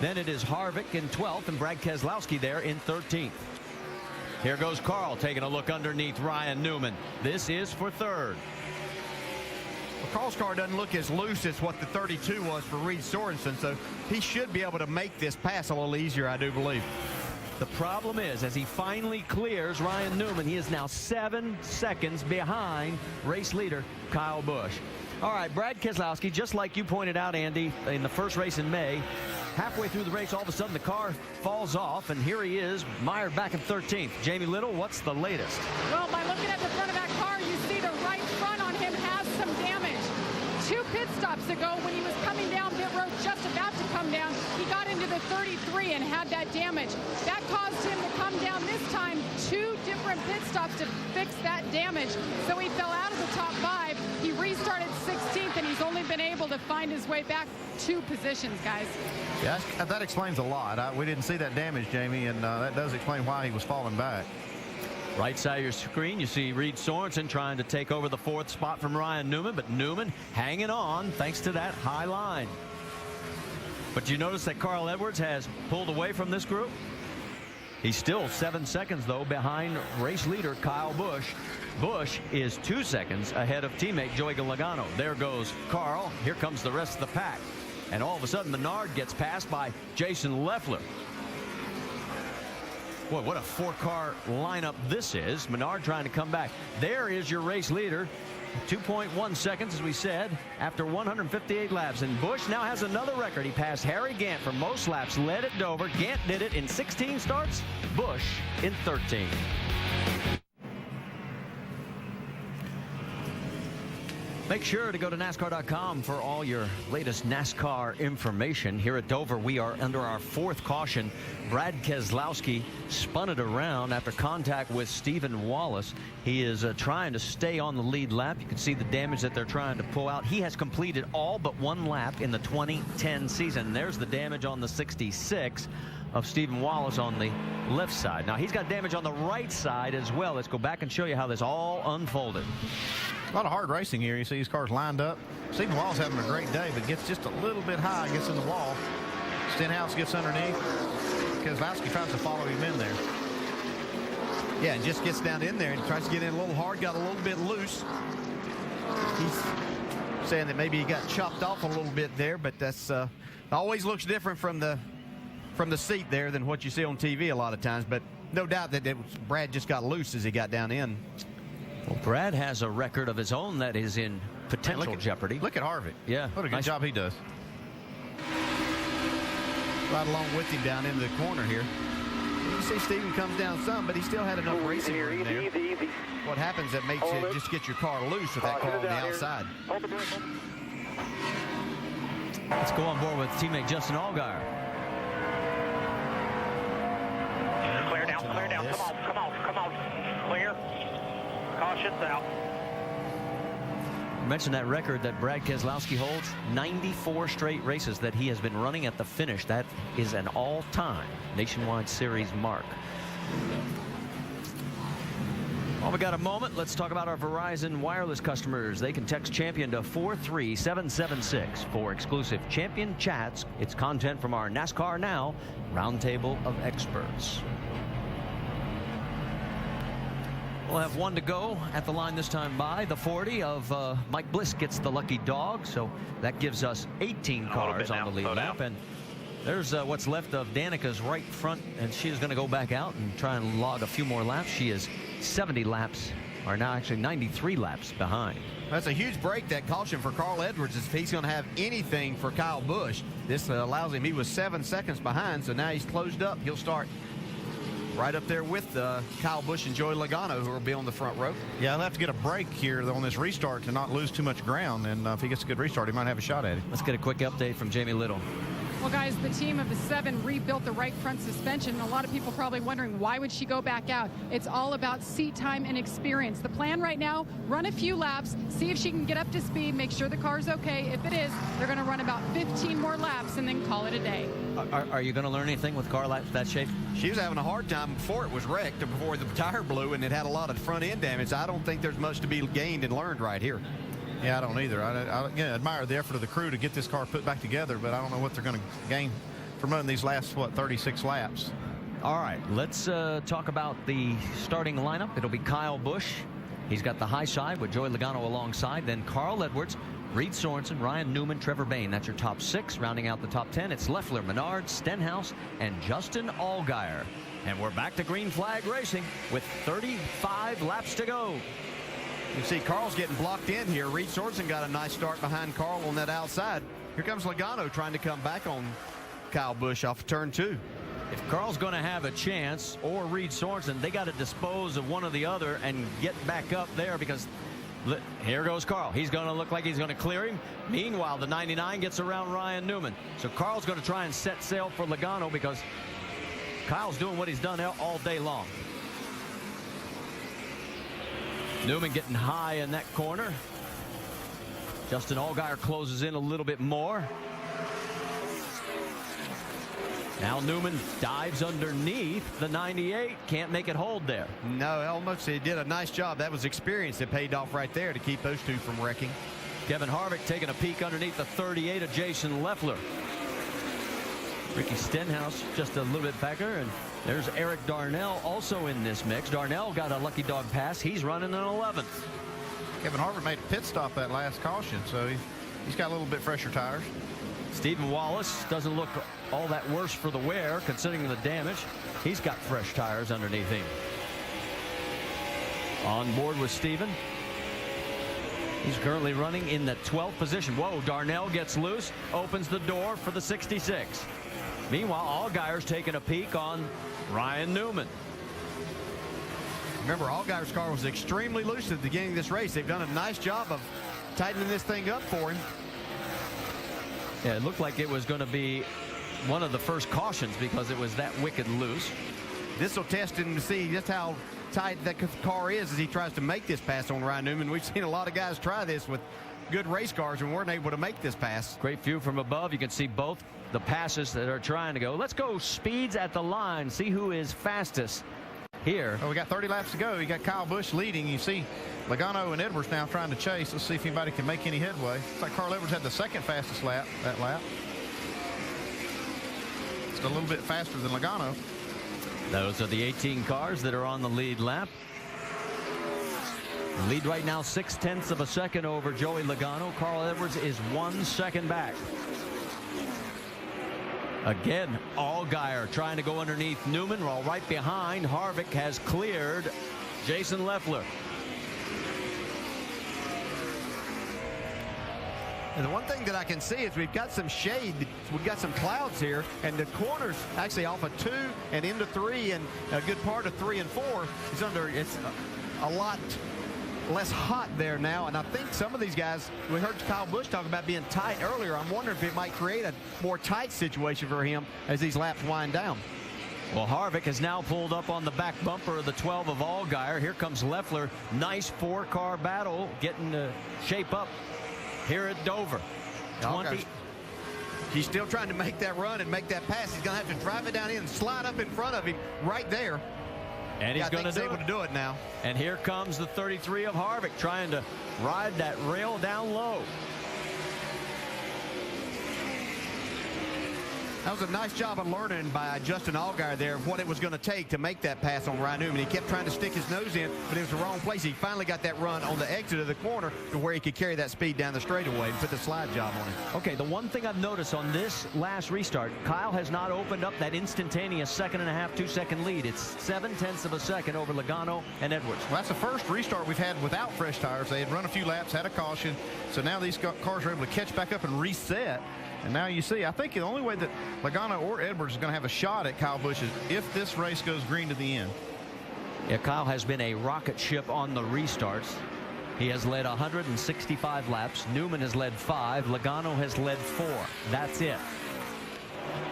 Then it is Harvick in 12th and Brad Keselowski there in 13th. Here goes Carl taking a look underneath Ryan Newman. This is for 3rd. Well, Carl's car doesn't look as loose as what the 32 was for Reed Sorensen, so he should be able to make this pass a little easier, I do believe. The problem is, as he finally clears Ryan Newman, he is now 7 seconds behind race leader Kyle Busch. All right, Brad Keselowski, just like you pointed out, Andy, in the first race in May, halfway through the race, all of a sudden the car falls off, and here he is, mired back in 13th. Jamie Little, what's the latest? Well, by looking at the front of that car, you see the right front on him has some damage. 2 pit stops ago, when he was coming down pit road, just about to come down, he got into the 33 and had that damage. That caused him to come down this time 2 different pit stops to fix that damage. So he fell out of the top 5. He restarted 16th, and he's only been able to find his way back 2 positions, guys. Yeah, that explains a lot. We didn't see that damage, Jamie, and that does explain why he was falling back. Right side of your screen, you see Reed Sorensen trying to take over the 4th spot from Ryan Newman, but Newman hanging on thanks to that high line. But you notice that Carl Edwards has pulled away from this group? He's still 7 seconds, though, behind race leader Kyle Busch. Busch is 2 seconds ahead of teammate Joey Logano. There goes Carl. Here comes the rest of the pack. And all of a sudden, Menard gets passed by Jason Leffler. Boy, what a 4-car lineup this is. Menard trying to come back. There is your race leader. 2.1 seconds, as we said, after 158 laps. And Busch now has another record. He passed Harry Gant for most laps, led at Dover. Gant did it in 16 starts. Busch in 13. Make sure to go to NASCAR.com for all your latest NASCAR information. Here at Dover, we are under our 4th caution. Brad Keselowski spun it around after contact with Stephen Wallace. He is trying to stay on the lead lap. You can see the damage that they're trying to pull out. He has completed all but 1 lap in the 2010 season. There's the damage on the 66 of Stephen Wallace on the left side. Now, he's got damage on the right side as well. Let's go back and show you how this all unfolded. A lot of hard racing here. You see these cars lined up. Stephen Wallace having a great day, but gets just a little bit high, gets in the wall. Stenhouse gets underneath. Keselowski tries to follow him in there. Yeah, and just gets down in there and tries to get in a little hard, got a little bit loose. He's saying that maybe he got chopped off a little bit there, but that's always looks different from the seat there than what you see on TV a lot of times. But no doubt that Brad just got loose as he got down in. Well, Brad has a record of his own that is in potential jeopardy. Look at Harvick. Yeah. What a good job he does. right along with him down into the corner here. You can see Steven comes down some, but he still had enough racing room there. Easy. What happens that makes you just get your car loose with that car on the outside. Let's go on board with teammate Justin Allgaier. Clear down. Come on. Clear. Caution's out. I mentioned that record that Brad Keselowski holds, 94 straight races that he has been running at the finish. That is an all-time Nationwide Series mark. Well, we got a moment. Let's talk about our Verizon Wireless customers. They can text Champion to 43776 for exclusive Champion chats. It's content from our NASCAR Now Roundtable of Experts. We'll have one to go at the line this time by. The 40 of Mike Bliss gets the lucky dog, so that gives us 18 cars on the lead lap. And there's what's left of Danica's right front, and she is going to go back out and try and log a few more laps. She is 70 laps, or now actually 93 laps behind. That's a huge break, that caution for Carl Edwards, if he's going to have anything for Kyle Busch. This allows him, he was 7 seconds behind, so now he's closed up. He'll start right up there with Kyle Busch and Joey Logano, who will be on the front row. Yeah, he'll have to get a break here on this restart to not lose too much ground, and if he gets a good restart, he might have a shot at it. Let's get a quick update from Jamie Little. Well, guys, the team of the 7 rebuilt the right front suspension. A lot of people probably wondering, why would she go back out? It's all about seat time and experience. The plan right now, run a few laps, see if she can get up to speed, make sure the car's okay. If it is, they're going to run about 15 more laps and then call it a day. Are you going to learn anything with car laps that shape? She was having a hard time before it was wrecked, or before the tire blew, and it had a lot of front end damage. I don't think there's much to be gained and learned right here. Yeah, I don't either. I again, admire the effort of the crew to get this car put back together, but I don't know what they're going to gain from running these last, 36 laps. All right, let's talk about the starting lineup. It'll be Kyle Busch. He's got the high side with Joey Logano alongside. Then Carl Edwards, Reed Sorensen, Ryan Newman, Trevor Bayne. That's your top 6. Rounding out the top 10, it's Leffler, Menard, Stenhouse, and Justin Allgaier. And we're back to green flag racing with 35 laps to go. You see Carl's getting blocked in here. Reed Sorensen got a nice start behind Carl on that outside. Here comes Logano trying to come back on Kyle Busch off turn 2. If Carl's going to have a chance, or Reed Sorensen, they got to dispose of one or the other and get back up there, because here goes Carl. He's going to look like he's going to clear him. Meanwhile, the 99 gets around Ryan Newman. So Carl's going to try and set sail for Logano, because Kyle's doing what he's done all day long. Newman getting high in that corner. Justin Allgaier closes in a little bit more. Now Newman dives underneath the 98. Can't make it hold there. No, almost. He did a nice job. That was experience that paid off right there to keep those two from wrecking. Kevin Harvick taking a peek underneath the 38 of Jason Leffler. Ricky Stenhouse just a little bit backer, and there's Eric Darnell also in this mix. Darnell got a lucky dog pass. He's running an 11th. Kevin Harvick made a pit stop that last caution, so he's got a little bit fresher tires. Stephen Wallace doesn't look all that worse for the wear, considering the damage. He's got fresh tires underneath him. On board with Stephen. He's currently running in the 12th position. Whoa, Darnell gets loose, opens the door for the 66. Meanwhile, Allgaier's taking a peek on Ryan Newman. Remember, Allgaier's car was extremely loose at the beginning of this race. They've done a nice job of tightening this thing up for him. Yeah, it looked like it was going to be one of the first cautions because it was that wicked loose. This will test him to see just how tight that car is as he tries to make this pass on Ryan Newman. We've seen a lot of guys try this with good race cars and weren't able to make this pass. Great view from above. You can see both the passes that are trying to go. Let's go speeds at the line. See who is fastest here. Oh, we got 30 laps to go. You got Kyle Busch leading. You see Logano and Edwards now trying to chase. Let's see if anybody can make any headway. Looks like Carl Edwards had the second fastest lap that lap. It's a little bit faster than Logano. Those are the 18 cars that are on the lead lap. Lead right now 0.6 of a second over Joey Logano. Carl Edwards is 1 second back. Again, Allgaier trying to go underneath Newman, while right behind Harvick has cleared Jason Leffler. And the one thing that I can see is we've got some shade. We've got some clouds here, and the corners actually off of 2 and into 3 and a good part of 3 and 4 is under. It's a lot less hot there now, and I think some of these guys, we heard Kyle Busch talk about being tight earlier. I'm wondering if it might create a more tight situation for him as these laps wind down. Well, Harvick has now pulled up on the back bumper of the 12 of Allgaier. Here comes Leffler. Nice 4-car battle getting to shape up here at Dover. 20. He's still trying to make that run and make that pass. He's going to have to drive it down in and slide up in front of him right there. And he's going to able to do it now. And here comes the 33 of Harvick trying to ride that rail down low. That was a nice job of learning by Justin Allgaier there of what it was going to take to make that pass on Ryan Newman. He kept trying to stick his nose in, but it was the wrong place. He finally got that run on the exit of the corner to where he could carry that speed down the straightaway and put the slide job on him. Okay, the one thing I've noticed on this last restart, Kyle has not opened up that instantaneous 1.5, 2-second lead. It's 0.7 of a second over Logano and Edwards. Well, that's the first restart we've had without fresh tires. They had run a few laps, had a caution, so now these cars are able to catch back up and reset. And now you see, I think the only way that Logano or Edwards is going to have a shot at Kyle Busch is if this race goes green to the end. Yeah, Kyle has been a rocket ship on the restarts. He has led 165 laps. Newman has led 5. Logano has led 4. That's it.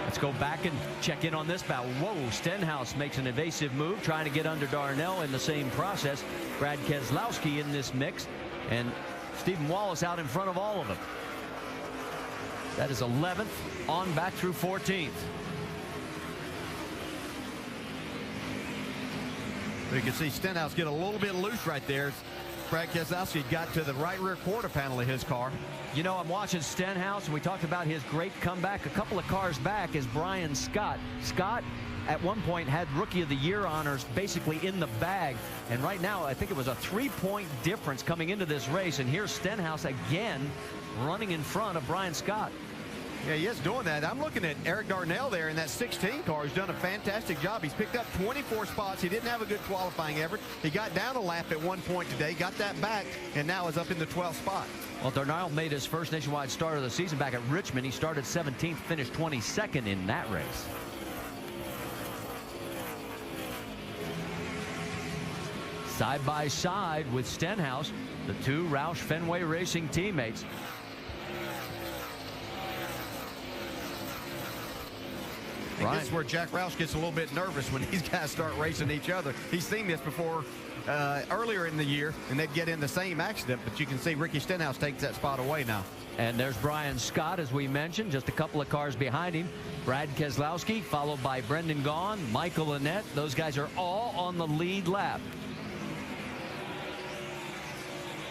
Let's go back and check in on this battle. Whoa, Stenhouse makes an evasive move, trying to get under Darnell in the same process. Brad Keselowski in this mix, and Stephen Wallace out in front of all of them. That is 11th on back through 14th. You can see Stenhouse get a little bit loose right there. Brad Keselowski got to the right rear quarter panel of his car. You know, I'm watching Stenhouse, and we talked about his great comeback. A couple of cars back is Brian Scott. Scott, at one point, had Rookie of the Year honors basically in the bag. And right now, I think it was a 3-point difference coming into this race. And here's Stenhouse again running in front of Brian Scott. Yeah, he is doing that. I'm looking at Eric Darnell there in that 16 car. He's done a fantastic job. He's picked up 24 spots. He didn't have a good qualifying effort. He got down a lap at one point today, got that back, and now is up in the 12th spot. Well, Darnell made his first nationwide start of the season back at Richmond. He started 17th, finished 22nd in that race. Side by side with Stenhouse, the two Roush Fenway Racing teammates. And this is where Jack Roush gets a little bit nervous when these guys start racing each other. He's seen this before earlier in the year, and they'd get in the same accident, but you can see Ricky Stenhouse takes that spot away now. And there's Brian Scott, as we mentioned, just a couple of cars behind him. Brad Keselowski, followed by Brendan Gaughan, Michael Annett. Those guys are all on the lead lap.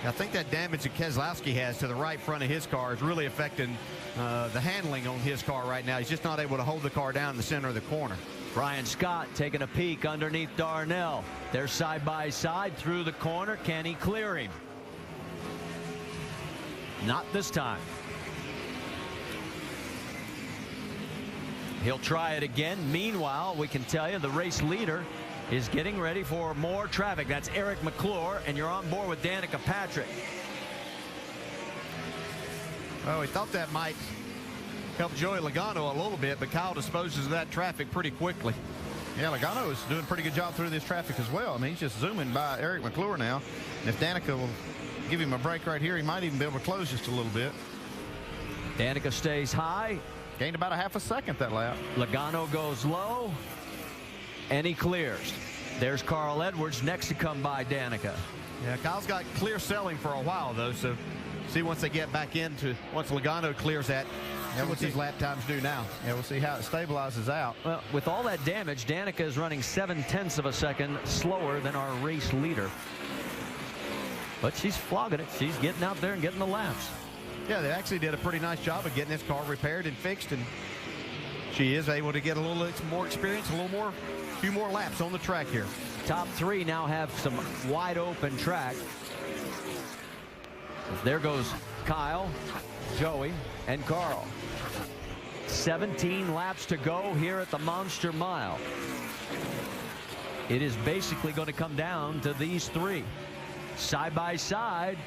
I think that damage that Keselowski has to the right front of his car is really affecting the handling on his car right now. He's just not able to hold the car down in the center of the corner. Brian Scott taking a peek underneath Darnell. They're side by side through the corner. Can he clear him? Not this time. He'll try it again. Meanwhile, we can tell you the race leader is getting ready for more traffic. That's Eric McClure, and you're on board with Danica Patrick. Well, we thought that might help Joey Logano a little bit, but Kyle disposes of that traffic pretty quickly. Yeah, Logano is doing a pretty good job through this traffic as well. I mean, he's just zooming by Eric McClure now. And if Danica will give him a break right here, he might even be able to close just a little bit. Danica stays high. Gained about a half a second that lap. Logano goes low, and he clears. There's Carl Edwards next to come by Danica. Yeah, Kyle's got clear selling for a while, though, so see once they get back into, once Logano clears that, see what these lap times do now. Yeah, we'll see how it stabilizes out. Well, with all that damage, Danica is running 0.7 of a second slower than our race leader. But she's flogging it. She's getting out there and getting the laps. Yeah, they actually did a pretty nice job of getting this car repaired and fixed, and she is able to get a little more experience, a few more laps on the track here. Top three now have some wide open track. There goes Kyle, Joey, and Carl. 17 laps to go here at the Monster Mile. It is basically going to come down to these three. Side by side,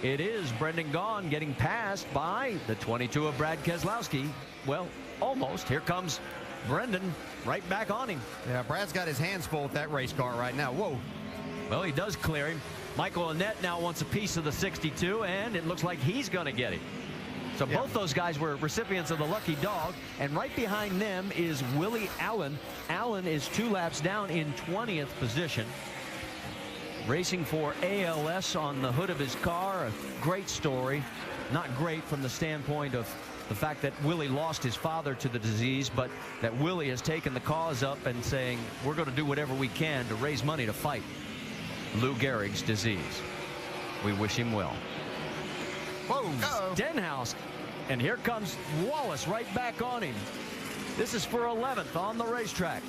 It is Brendan Gaughan getting passed by the 22 of Brad Keselowski. Well, almost. Here comes Brendan right back on him. Yeah, Brad's got his hands full with that race car right now. Whoa. Well, he does clear him. Michael Annett now wants a piece of the 62, and it looks like he's going to get it. So both those guys were recipients of the lucky dog, and right behind them is Willie Allen. Allen is 2 laps down in 20th position. Racing for ALS on the hood of his car. A great story. Not great from the standpoint of the fact that Willie lost his father to the disease, but that Willie has taken the cause up and saying, we're going to do whatever we can to raise money to fight Lou Gehrig's disease. We wish him well. Whoa, Stenhouse. And here comes Wallace right back on him. This is for 11th on the racetrack.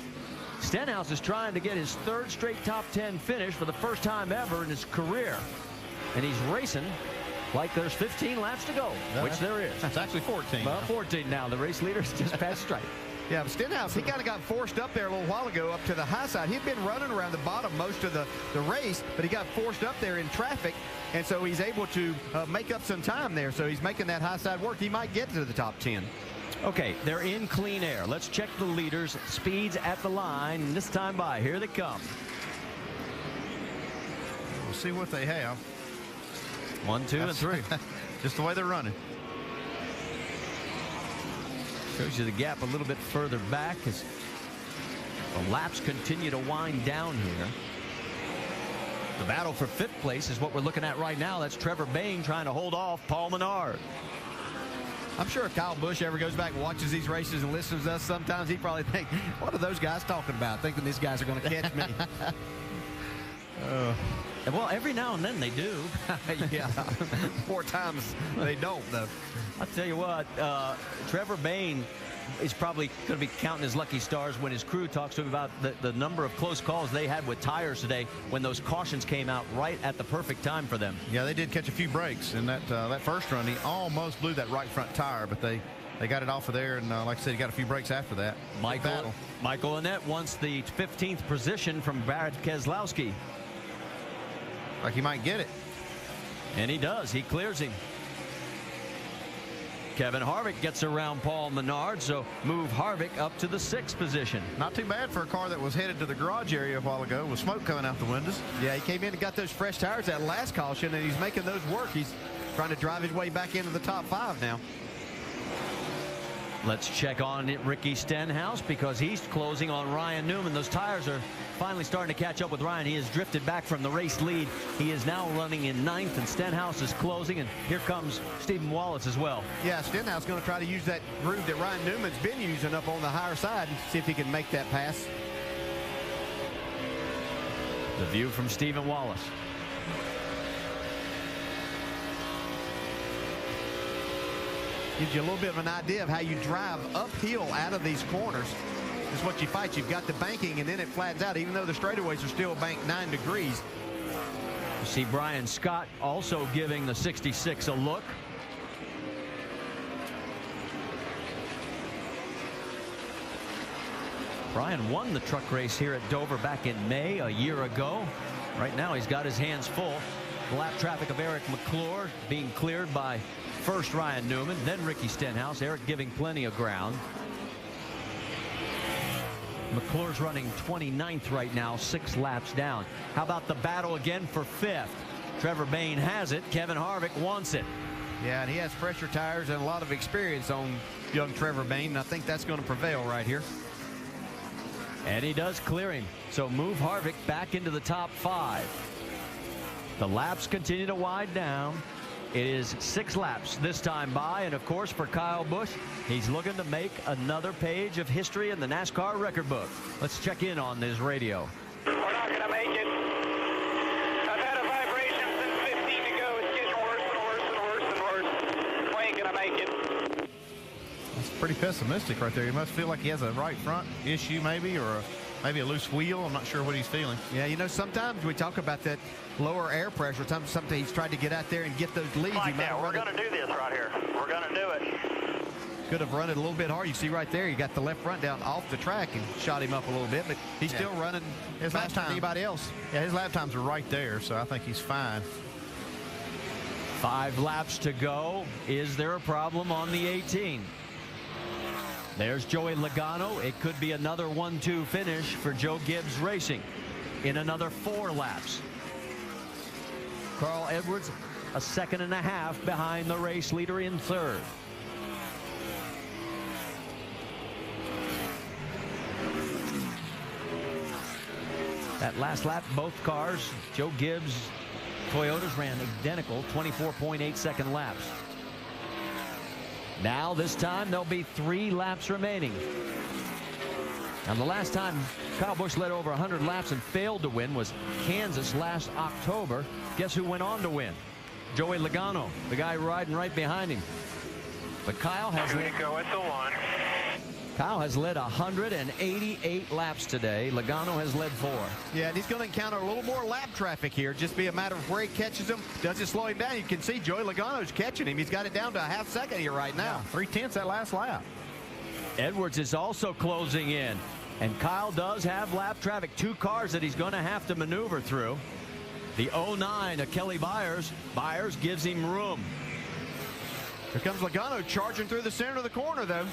Stenhouse is trying to get his 3rd straight top 10 finish for the first time ever in his career. And he's racing like there's 15 laps to go, which there is. That's actually 14. Well, 14 now. The race leader's just past Stripe. Yeah, but Stenhouse, he kind of got forced up there a little while ago up to the high side. He'd been running around the bottom most of the race, but he got forced up there in traffic, and so he's able to make up some time there. So he's making that high side work. He might get to the top 10. Okay, they're in clean air. Let's check the leaders. Speeds at the line. And this time by, here they come. We'll see what they have. 1, 2, and 3. Just the way they're running. Shows you the gap a little bit further back as the laps continue to wind down here. The battle for 5th place is what we're looking at right now. That's Trevor Bayne trying to hold off Paul Menard. I'm sure if Kyle Busch ever goes back and watches these races and listens to us sometimes, he probably think, what are those guys talking about? Thinking these guys are going to catch me. Well, every now and then they do. Yeah. 4 times they don't, though. I'll tell you what, Trevor Bayne is probably going to be counting his lucky stars when his crew talks to him about the number of close calls they had with tires today when those cautions came out right at the perfect time for them. Yeah, they did catch a few breaks in that first run. He almost blew that right front tire, but they got it off of there, and like I said, he got a few breaks after that. Michael Annett wants the 15th position from Brad Keselowski. Like he might get it. And he does. He clears him. Kevin Harvick gets around Paul Menard, so move Harvick up to the 6th position. Not too bad for a car that was headed to the garage area a while ago with smoke coming out the windows. Yeah, he came in and got those fresh tires that last caution, and he's making those work. He's trying to drive his way back into the top 5 now. Let's check on Ricky Stenhouse because he's closing on Ryan Newman. Those tires are finally starting to catch up with Ryan. He has drifted back from the race lead. He is now running in 9th, and Stenhouse is closing, and here comes Stephen Wallace as well. Yeah, Stenhouse going to try to use that groove that Ryan Newman's been using up on the higher side and see if he can make that pass. The view from Stephen Wallace. Gives you a little bit of an idea of how you drive uphill out of these corners. This is what you fight. You've got the banking, and then it flattens out, even though the straightaways are still banked 9 degrees. You see Brian Scott also giving the 66 a look. Brian won the truck race here at Dover back in May a year ago. Right now he's got his hands full. The lap traffic of Eric McClure being cleared by first Ryan Newman, then Ricky Stenhouse. Eric giving plenty of ground. McClure's running 29th right now, 6 laps down. How about the battle again for 5th? Trevor Bayne has it. Kevin Harvick wants it. Yeah, and he has fresher tires and a lot of experience on young Trevor Bayne. And I think that's going to prevail right here. And he does clear him. So move Harvick back into the top 5. The laps continue to wind down. It is 6 laps this time by, and of course for Kyle Busch, he's looking to make another page of history in the NASCAR record book. Let's check in on this radio. We're not going to make it. I've had a vibration since 15 to go. It's getting worse and worse and worse and worse. We ain't going to make it. That's pretty pessimistic right there. He must feel like he has a right front issue maybe, or maybe a loose wheel. I'm not sure what he's feeling. Yeah, you know, sometimes we talk about that lower air pressure. Sometimes he's tried to get out there and get those leads. Like that. We're going to do this right here. We're going to do it. Could have run it a little bit hard. You see right there, he got the left front down off the track and shot him up a little bit, but he's still running his lap faster than anybody else. Yeah, his lap times are right there, so I think he's fine. 5 laps to go. Is there a problem on the 18? There's Joey Logano. It could be another 1-2 finish for Joe Gibbs Racing in another 4 laps. Carl Edwards a 1.5 seconds behind the race leader in 3rd. That last lap, both cars, Joe Gibbs, Toyotas, ran identical 24.8-second laps. Now this time there'll be 3 laps remaining. Now the last time Kyle Busch led over 100 laps and failed to win was Kansas last October. Guess who went on to win? Joey Logano, the guy riding right behind him. But Kyle has led 188 laps today. Logano has led 4. Yeah, and he's going to encounter a little more lap traffic here. Just be a matter of where he catches him. Does it slow him down? You can see Joey Logano's catching him. He's got it down to a 0.5 second here right now. 3/10 that last lap. Edwards is also closing in. And Kyle does have lap traffic. 2 cars that he's going to have to maneuver through. The 09 of Kelly Byers. Byers gives him room. Here comes Logano charging through the center of the corner, though.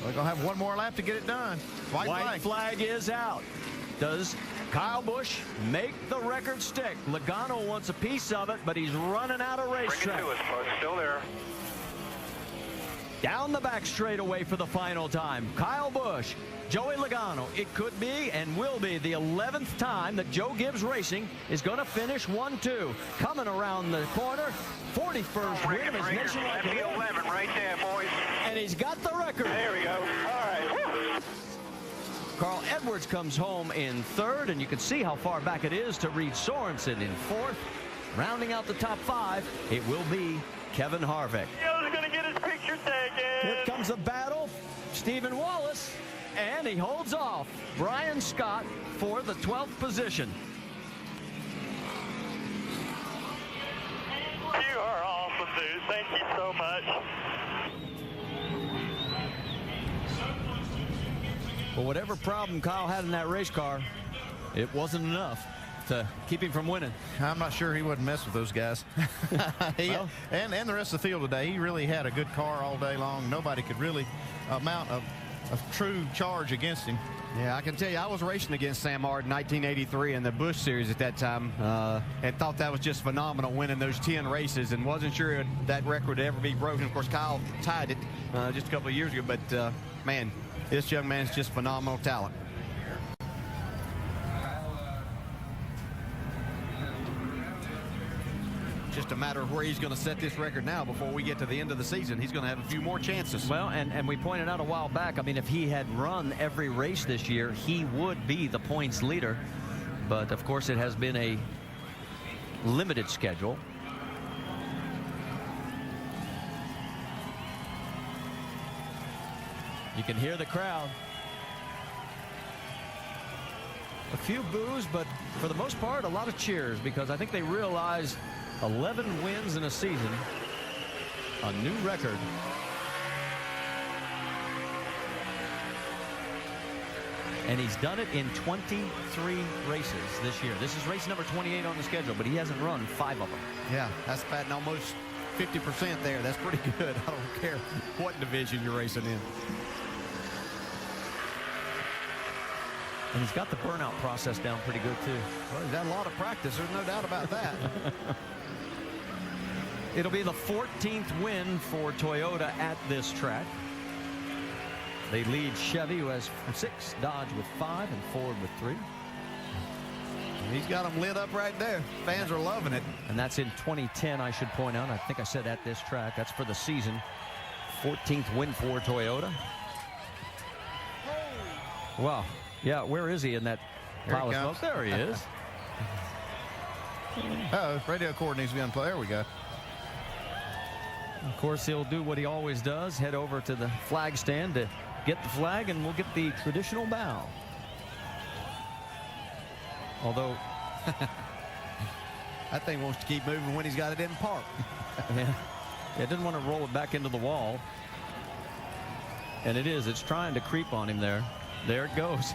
We're going to have 1 more lap to get it done. White flag is out. Does Kyle Busch make the record stick? Logano wants a piece of it, but he's running out of racetrack. Bring it to us, folks. Still there. Down the back straightaway for the final time. Kyle Busch, Joey Logano. It could be and will be the 11th time that Joe Gibbs Racing is going to finish 1-2. Coming around the corner, 41st win of his nationwide career. 11 right there, boys. And he's got the record. There we go. All right. Carl Edwards comes home in 3rd, and you can see how far back it is to Reed Sorensen in 4th. Rounding out the top 5, it will be Kevin Harvick. Joe's going to get his picture taken. Here comes a battle. Stephen Wallace, and he holds off Brian Scott for the 12th position. You are awesome, dude. Thank you so much. Well, whatever problem Kyle had in that race car, it wasn't enough to keep him from winning. I'm not sure he wouldn't mess with those guys. And the rest of the field today, he really had a good car all day long. Nobody could really mount a true charge against him. Yeah, I can tell you, I was racing against Sam Hart in 1983 in the Busch Series at that time, and thought that was just phenomenal, winning those 10 races, and wasn't sure that record would ever be broken. Of course, Kyle tied it just a couple of years ago, but man, this young man's just phenomenal talent. Just a matter of where he's going to set this record now before we get to the end of the season. He's going to have a few more chances. Well, and we pointed out a while back, I mean, if he had run every race this year, he would be the points leader. But, of course, it has been a limited schedule. You can hear the crowd. A few boos, but for the most part, a lot of cheers, because I think they realize 11 wins in a season, a new record. And he's done it in 23 races this year. This is race number 28 on the schedule, but he hasn't run 5 of them. Yeah, that's batting almost 50% there. That's pretty good. I don't care what division you're racing in. And he's got the burnout process down pretty good, too. Well, he's had a lot of practice. There's no doubt about that. It'll be the 14th win for Toyota at this track. They lead Chevy, who has 6, Dodge with 5, and Ford with 3. He's got them lit up right there. Fans are loving it. And that's in 2010, I should point out. I think I said at this track. That's for the season. 14th win for Toyota. Wow. Yeah, where is he in that pile of smoke? There he is. Uh-oh, radio cord needs to be unplugged. There we go. Of course, he'll do what he always does, head over to the flag stand to get the flag, and we'll get the traditional bow. Although that thing wants to keep moving when he's got it in park. Yeah, it didn't want to roll it back into the wall. And it is. It's trying to creep on him there. There it goes.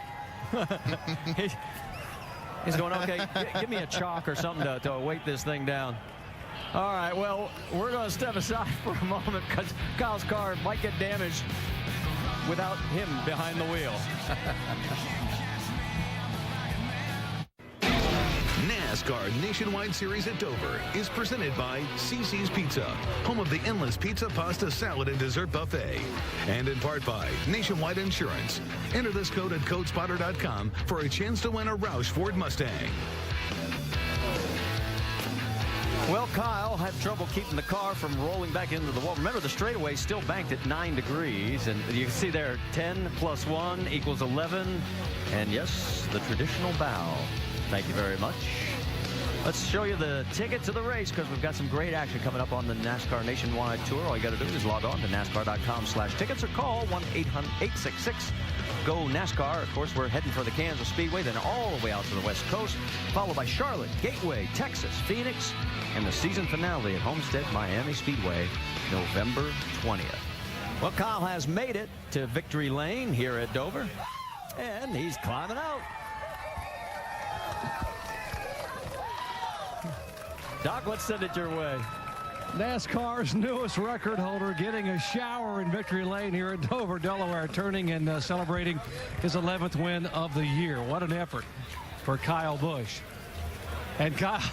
He's going, okay, give me a chalk or something to weight this thing down. All right, well, we're going to step aside for a moment because Kyle's car might get damaged without him behind the wheel. NASCAR Nationwide Series at Dover is presented by CiCi's Pizza, home of the endless pizza, pasta, salad, and dessert buffet. And in part by Nationwide Insurance. Enter this code at CodeSpotter.com for a chance to win a Roush Ford Mustang. Well, Kyle had trouble keeping the car from rolling back into the wall. Remember, the straightaway is still banked at 9 degrees, and you can see there 10 plus 1 equals 11. And yes, the traditional bow. Thank you very much. Let's show you the ticket to the race because we've got some great action coming up on the NASCAR Nationwide Tour. All you got to do is log on to NASCAR.com/tickets or call 1-800-866-GO-NASCAR. Of course, we're heading for the Kansas Speedway, then all the way out to the West Coast, followed by Charlotte, Gateway, Texas, Phoenix, and the season finale at Homestead Miami Speedway, November 20th. Well, Kyle has made it to Victory Lane here at Dover, and he's climbing out. Doc, let's send it your way. NASCAR's newest record holder getting a shower in Victory Lane here at Dover, Delaware, turning and celebrating his 11th win of the year. What an effort for Kyle Busch. And Kyle,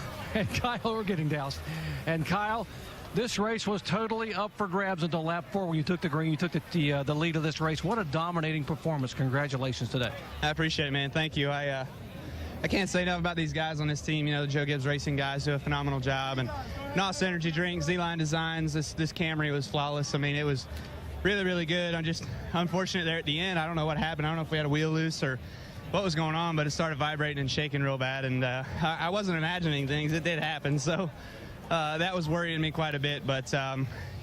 we're getting doused. And Kyle, this race was totally up for grabs until lap 4 when you took the green. You took the lead of this race. What a dominating performance. Congratulations today. I appreciate it, man. Thank you. I can't say enough about these guys on this team. You know, the Joe Gibbs Racing guys do a phenomenal job. And NOS Energy Drink, Z-Line Designs, this Camry was flawless. I mean, it was really, really good. I'm just unfortunate there at the end. I don't know what happened. I don't know if we had a wheel loose or what was going on, but it started vibrating and shaking real bad. And I wasn't imagining things. It did happen. So that was worrying me quite a bit. But,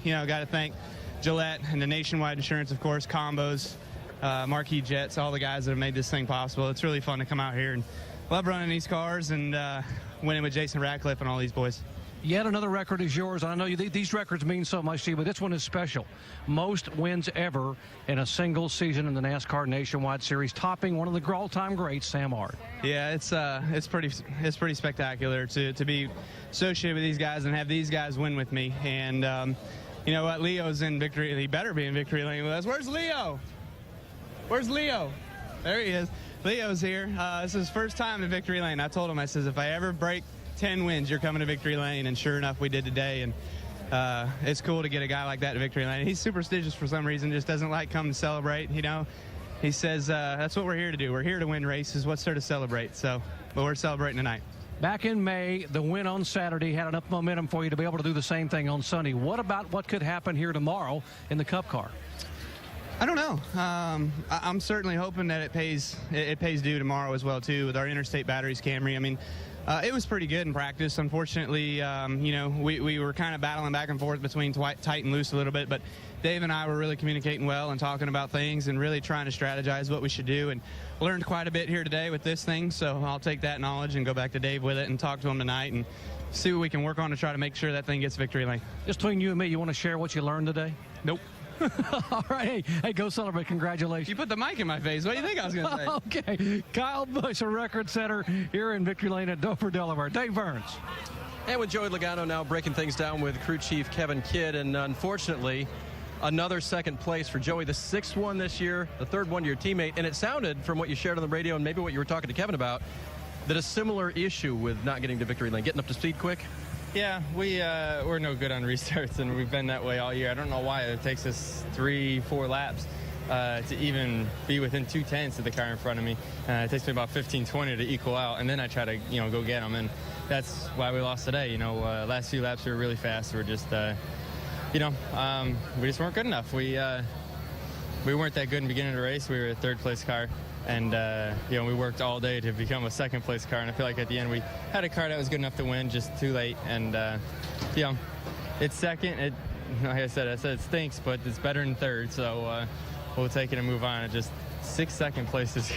you know, got to thank Gillette and the Nationwide Insurance, of course, Combos, Marquis Jets, all the guys that have made this thing possible. It's really fun to come out here and love running these cars and winning with Jason Ratcliffe and all these boys. Yet another record is yours. I know these records mean so much to you, but this one is special. Most wins ever in a single season in the NASCAR Nationwide Series, topping one of the all-time greats, Sam Hart. Yeah, it's pretty spectacular to be associated with these guys and have these guys win with me. And you know what? Leo's in victory. He better be in victory lane with us. Where's Leo? Where's Leo? There he is. Leo's here. This is his first time in victory lane. I told him, I says, if I ever break 10 wins, you're coming to victory lane. And sure enough, we did today. And it's cool to get a guy like that to victory lane. He's superstitious for some reason, just doesn't like coming to celebrate, you know. He says, that's what we're here to do. We're here to win races. What's there to celebrate? So, but we're celebrating tonight. Back in May, the win on Saturday had enough momentum for you to be able to do the same thing on Sunday. What about what could happen here tomorrow in the Cup car? I don't know. I'm certainly hoping that it pays due tomorrow as well, too, with our Interstate Batteries Camry. I mean, it was pretty good in practice. Unfortunately, you know, we were kind of battling back and forth between tight and loose a little bit, but Dave and I were really communicating well and talking about things and really trying to strategize what we should do, and learned quite a bit here today with this thing, so I'll take that knowledge and go back to Dave with it and talk to him tonight and see what we can work on to try to make sure that thing gets victory lane. Just between you and me, you want to share what you learned today? Nope. All right, hey, go celebrate. Congratulations. You put the mic in my face. What do you think I was going to say? Okay, Kyle Busch, a record setter here in Victory Lane at Dover, Delaware. Dave Burns. And with Joey Logano now breaking things down with crew chief Kevin Kidd, and unfortunately, another second place for Joey, the 6th one this year, the 3rd one to your teammate. And it sounded from what you shared on the radio and maybe what you were talking to Kevin about, that a similar issue with not getting to victory lane, getting up to speed quick. Yeah, we're no good on restarts, and we've been that way all year. I don't know why it takes us 3-4 laps to even be within 2/10 of the car in front of me. It takes me about 15-20 to equal out, and then I try to go get them, and that's why we lost today. Last few laps we were really fast. We're just we just weren't good enough. We weren't that good in the beginning of the race. We were a 3rd place car. And, we worked all day to become a 2nd place car. And I feel like at the end we had a car that was good enough to win, just too late. And, it's 2nd. Like I said it stinks, but it's better than 3rd. So we'll take it and move on. It just 6 2nd places.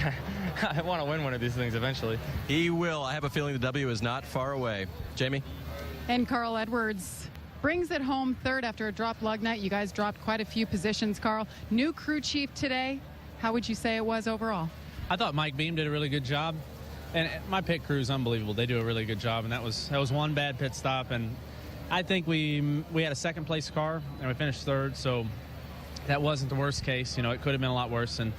I want to win one of these things eventually. He will. I have a feeling the W is not far away. Jamie? And Carl Edwards brings it home 3rd after a dropped lug nut. You guys dropped quite a few positions, Carl. New crew chief today. How would you say it was overall? I thought Mike Beam did a really good job, and my pit crew is unbelievable. They do a really good job, and that was one bad pit stop, and I think we had a second-place car, and we finished third, so that wasn't the worst case. You know, it could have been a lot worse. And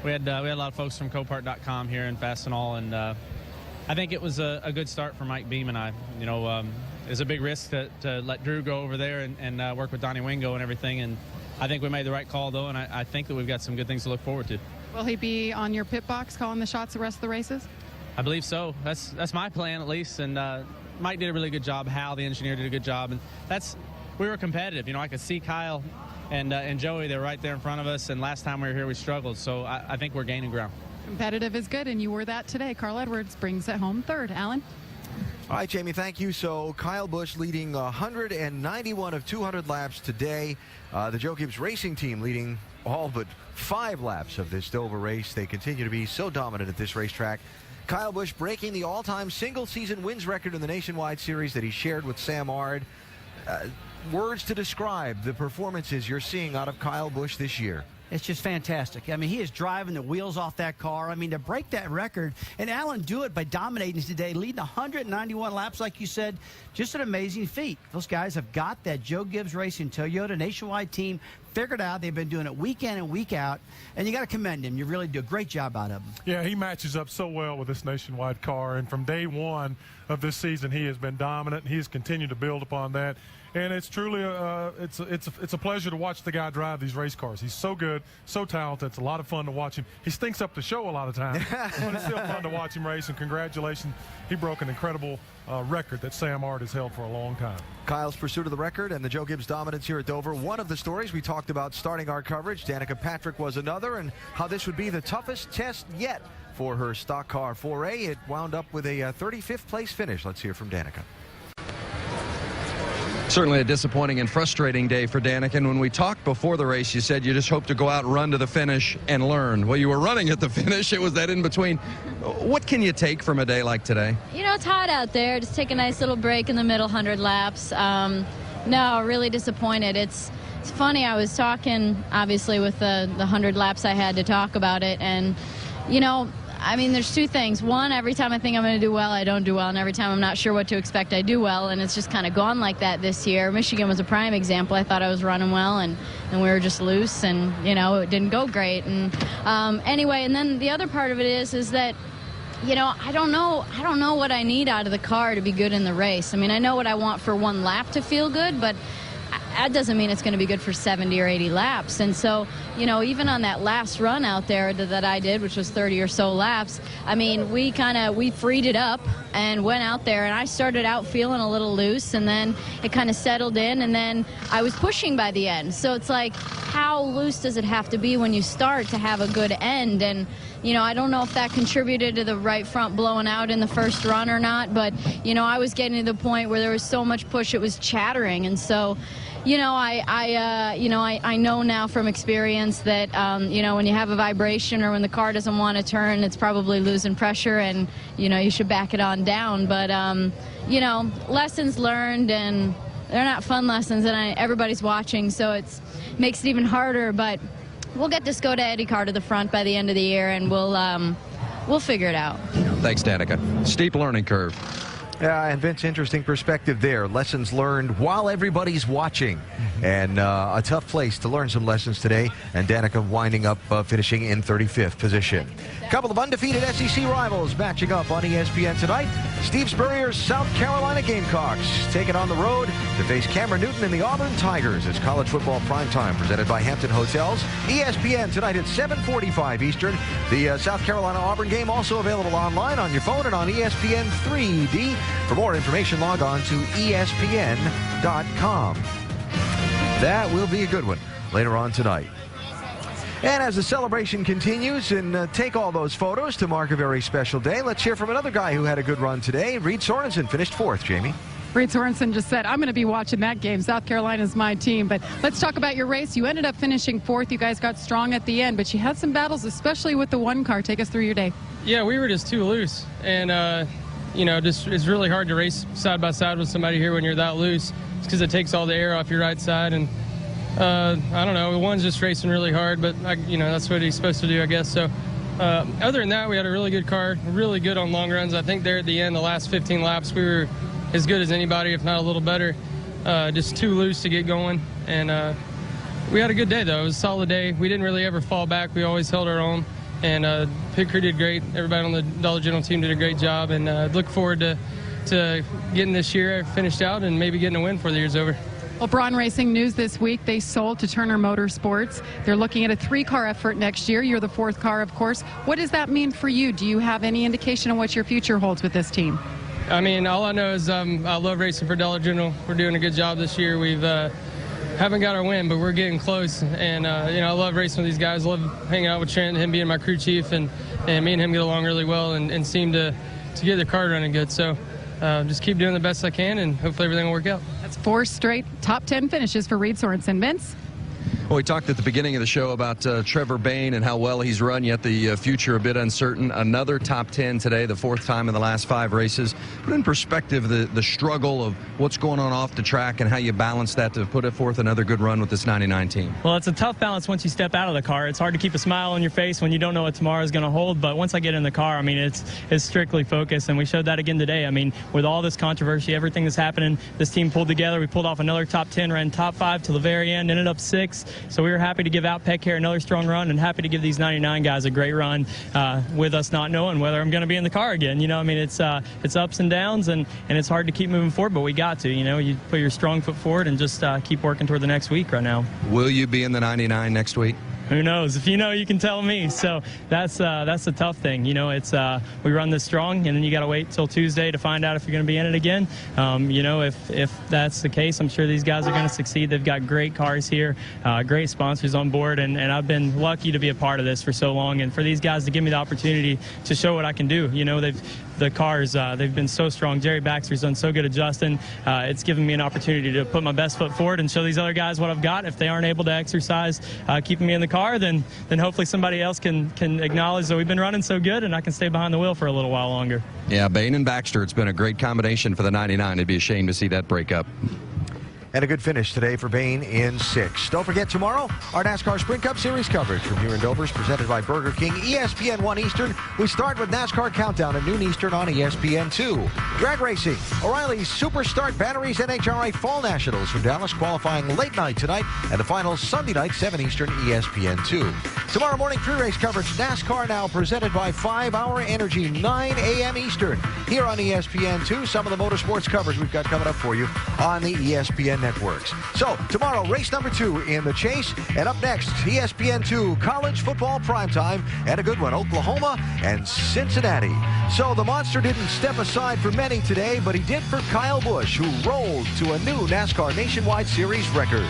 we had a lot of folks from Copart.com here in Fastenal, and I think it was a good start for Mike Beam and I. You know, it was a big risk to let Drew go over there and work with Donnie Wingo and everything, and I think we made the right call, though, and I think that we've got some good things to look forward to. Will he be on your pit box calling the shots the rest of the races? I believe so. That's my plan, at least, and Mike did a really good job. Hal, the engineer, did a good job, and we were competitive. You know, I could see Kyle and Joey, they're right there in front of us, and last time we were here, we struggled, so I think we're gaining ground. Competitive is good, and you were that today. Carl Edwards brings it home third. Alan? All right, Jamie, thank you. So Kyle Busch leading 191 of 200 laps today. The Joe Gibbs Racing Team leading all but 5 laps of this Dover race. They continue to be so dominant at this racetrack. Kyle Busch breaking the all-time single-season wins record in the Nationwide Series that he shared with Sam Ard. Words to describe the performances you're seeing out of Kyle Busch this year. It's just fantastic. I mean, he is driving the wheels off that car. I mean, to break that record, and Alan do it by dominating today, leading 191 laps, like you said, just an amazing feat. Those guys have got that Joe Gibbs Racing Toyota Nationwide team figured out. They've been doing it week in and week out, and you got to commend him. You really do a great job out of him. Yeah, he matches up so well with this Nationwide car, and from day one of this season, he has been dominant, and he has continued to build upon that. And it's truly it's a pleasure to watch the guy drive these race cars. He's so good, so talented. It's a lot of fun to watch him. He stinks up the show a lot of times, but it's still fun to watch him race. And congratulations, he broke an incredible record that Sam Ard has held for a long time. Kyle's pursuit of the record and the Joe Gibbs dominance here at Dover. One of the stories we talked about starting our coverage. Danica Patrick was another, and how this would be the toughest test yet for her stock car foray. It wound up with a 35th place finish. Let's hear from Danica. Certainly a disappointing and frustrating day for Danica. And when we talked before the race, you said you just hope to go out and run to the finish and learn. Well, you were running at the finish. It was that in between. What can you take from a day like today? You know, it's hot out there. Just take a nice little break in the middle 100 laps. No, really disappointed. It's funny. I was talking, obviously, with the 100 laps I had to talk about it. And, you know, I mean, there's two things. One, every time I think I'm going to do well, I don't do well. And every time I'm not sure what to expect, I do well. And it's just kind of gone like that this year. Michigan was a prime example. I thought I was running well, and we were just loose, and, you know, it didn't go great. And anyway, and then the other part of it is that, you know, I don't know what I need out of the car to be good in the race. I mean, I know what I want for one lap to feel good, but that doesn't mean it's going to be good for 70 or 80 laps. And so, you know, even on that last run out there that I did, which was 30 or so laps, I mean, we freed it up and went out there, and I started out feeling a little loose, and then it kind of settled in, and then I was pushing by the end. So it's like, how loose does it have to be when you start to have a good end? And, you know, I don't know if that contributed to the right front blowing out in the first run or not, but, you know, I was getting to the point where there was so much push, it was chattering. And so, you know, I know now from experience that, you know, when you have a vibration or when the car doesn't want to turn, it's probably losing pressure, and, you know, you should back it on down. But, you know, lessons learned, and they're not fun lessons, and everybody's watching, so it makes it even harder. But we'll get this go to Eddie Carr to the front by the end of the year, and we'll figure it out. Thanks, Danica. Steep learning curve. Yeah, and Vince, interesting perspective there. Lessons learned while everybody's watching. And a tough place to learn some lessons today. And Danica winding up finishing in 35th position. A couple of undefeated SEC rivals matching up on ESPN tonight. Steve Spurrier's South Carolina Gamecocks taking on the road to face Cameron Newton and the Auburn Tigers. It's college football primetime presented by Hampton Hotels. ESPN tonight at 7:45 Eastern. The South Carolina-Auburn game also available online on your phone and on ESPN 3D. For more information, log on to ESPN.com. That will be a good one later on tonight. And as the celebration continues, and take all those photos to mark a very special day, let's hear from another guy who had a good run today. Reed Sorensen finished 4th, Jamie. Reed Sorensen just said, I'm going to be watching that game. South Carolina's my team. But let's talk about your race. You ended up finishing 4th. You guys got strong at the end, but you had some battles, especially with the one car. Take us through your day. Yeah, we were just too loose. And, you know, just it's really hard to race side by side with somebody here when you're that loose. It's because it takes all the air off your right side. And I don't know, one's just racing really hard, but, you know, that's what he's supposed to do, I guess. So other than that, we had a really good car, really good on long runs. I think there at the end, the last 15 laps, we were as good as anybody, if not a little better. just too loose to get going. And we had a good day, though. It was a solid day. We didn't really ever fall back. We always held our own. And pit crew did great. Everybody on the Dollar General team did a great job. And look forward to getting this year finished out and maybe getting a win before the year's over. Well, Braun Racing news this week, they sold to Turner Motorsports. They're looking at a 3-car effort next year. You're the 4th car, of course. What does that mean for you? Do you have any indication of what your future holds with this team? I mean, all I know is I love racing for Dollar General. We're doing a good job this year. We've haven't got our win, but we're getting close. And, I love racing with these guys. I love hanging out with Trent, him being my crew chief, and me and him get along really well and seem to get the car running good. So just keep doing the best I can, and hopefully everything will work out. That's 4 straight top 10 finishes for Reed Sorensen. Vince? Well, we talked at the beginning of the show about Trevor Bayne and how well he's run, yet the future a bit uncertain. Another top 10 today, the 4th time in the last 5 races. Put in perspective the struggle of what's going on off the track and how you balance that to put it forth another good run with this 99 team. Well, it's a tough balance once you step out of the car. It's hard to keep a smile on your face when you don't know what tomorrow is going to hold. But once I get in the car, I mean, it's strictly focused. And we showed that again today. I mean, with all this controversy, everything that's happening, this team pulled together. We pulled off another top 10, ran top 5 till the very end, ended up 6. So we were happy to give out Pet Care another strong run and happy to give these 99 guys a great run with us not knowing whether I'm going to be in the car again. I mean, it's ups and downs, and it's hard to keep moving forward, but we got to. You put your strong foot forward and just keep working toward the next week right now. Will you be in the 99 next week? Who knows? If you know, you can tell me. So that's the tough thing. It's we run this strong, and then you got to wait till Tuesday to find out if you're going to be in it again. If that's the case, I'm sure these guys are going to succeed. They've got great cars here, great sponsors on board, and I've been lucky to be a part of this for so long. And for these guys to give me the opportunity to show what I can do. The cars, they've been so strong. Jerry Baxter's done so good adjusting. It's given me an opportunity to put my best foot forward and show these other guys what I've got. If they aren't able to exercise keeping me in the car, then hopefully somebody else can acknowledge that we've been running so good and I can stay behind the wheel for a little while longer. Yeah, Bayne and Baxter, it's been a great combination for the 99. It'd be a shame to see that break up. And a good finish today for Bayne in 6. Don't forget, tomorrow, our NASCAR Sprint Cup Series coverage from here in Dover is presented by Burger King, ESPN 1 Eastern. We start with NASCAR Countdown at noon Eastern on ESPN 2. Drag racing, O'Reilly's Superstart Batteries NHRA Fall Nationals from Dallas qualifying late night tonight, and the finals Sunday night, 7 Eastern, ESPN 2. Tomorrow morning pre-race coverage, NASCAR Now, presented by 5 Hour Energy, 9 a.m. Eastern. Here on ESPN 2, some of the motorsports coverage we've got coming up for you on the ESPN networks. So, tomorrow, race number 2 in the chase. And up next, ESPN 2 college football primetime, and a good one, Oklahoma and Cincinnati. So, the monster didn't step aside for many today, but he did for Kyle Busch, who rolled to a new NASCAR Nationwide Series record.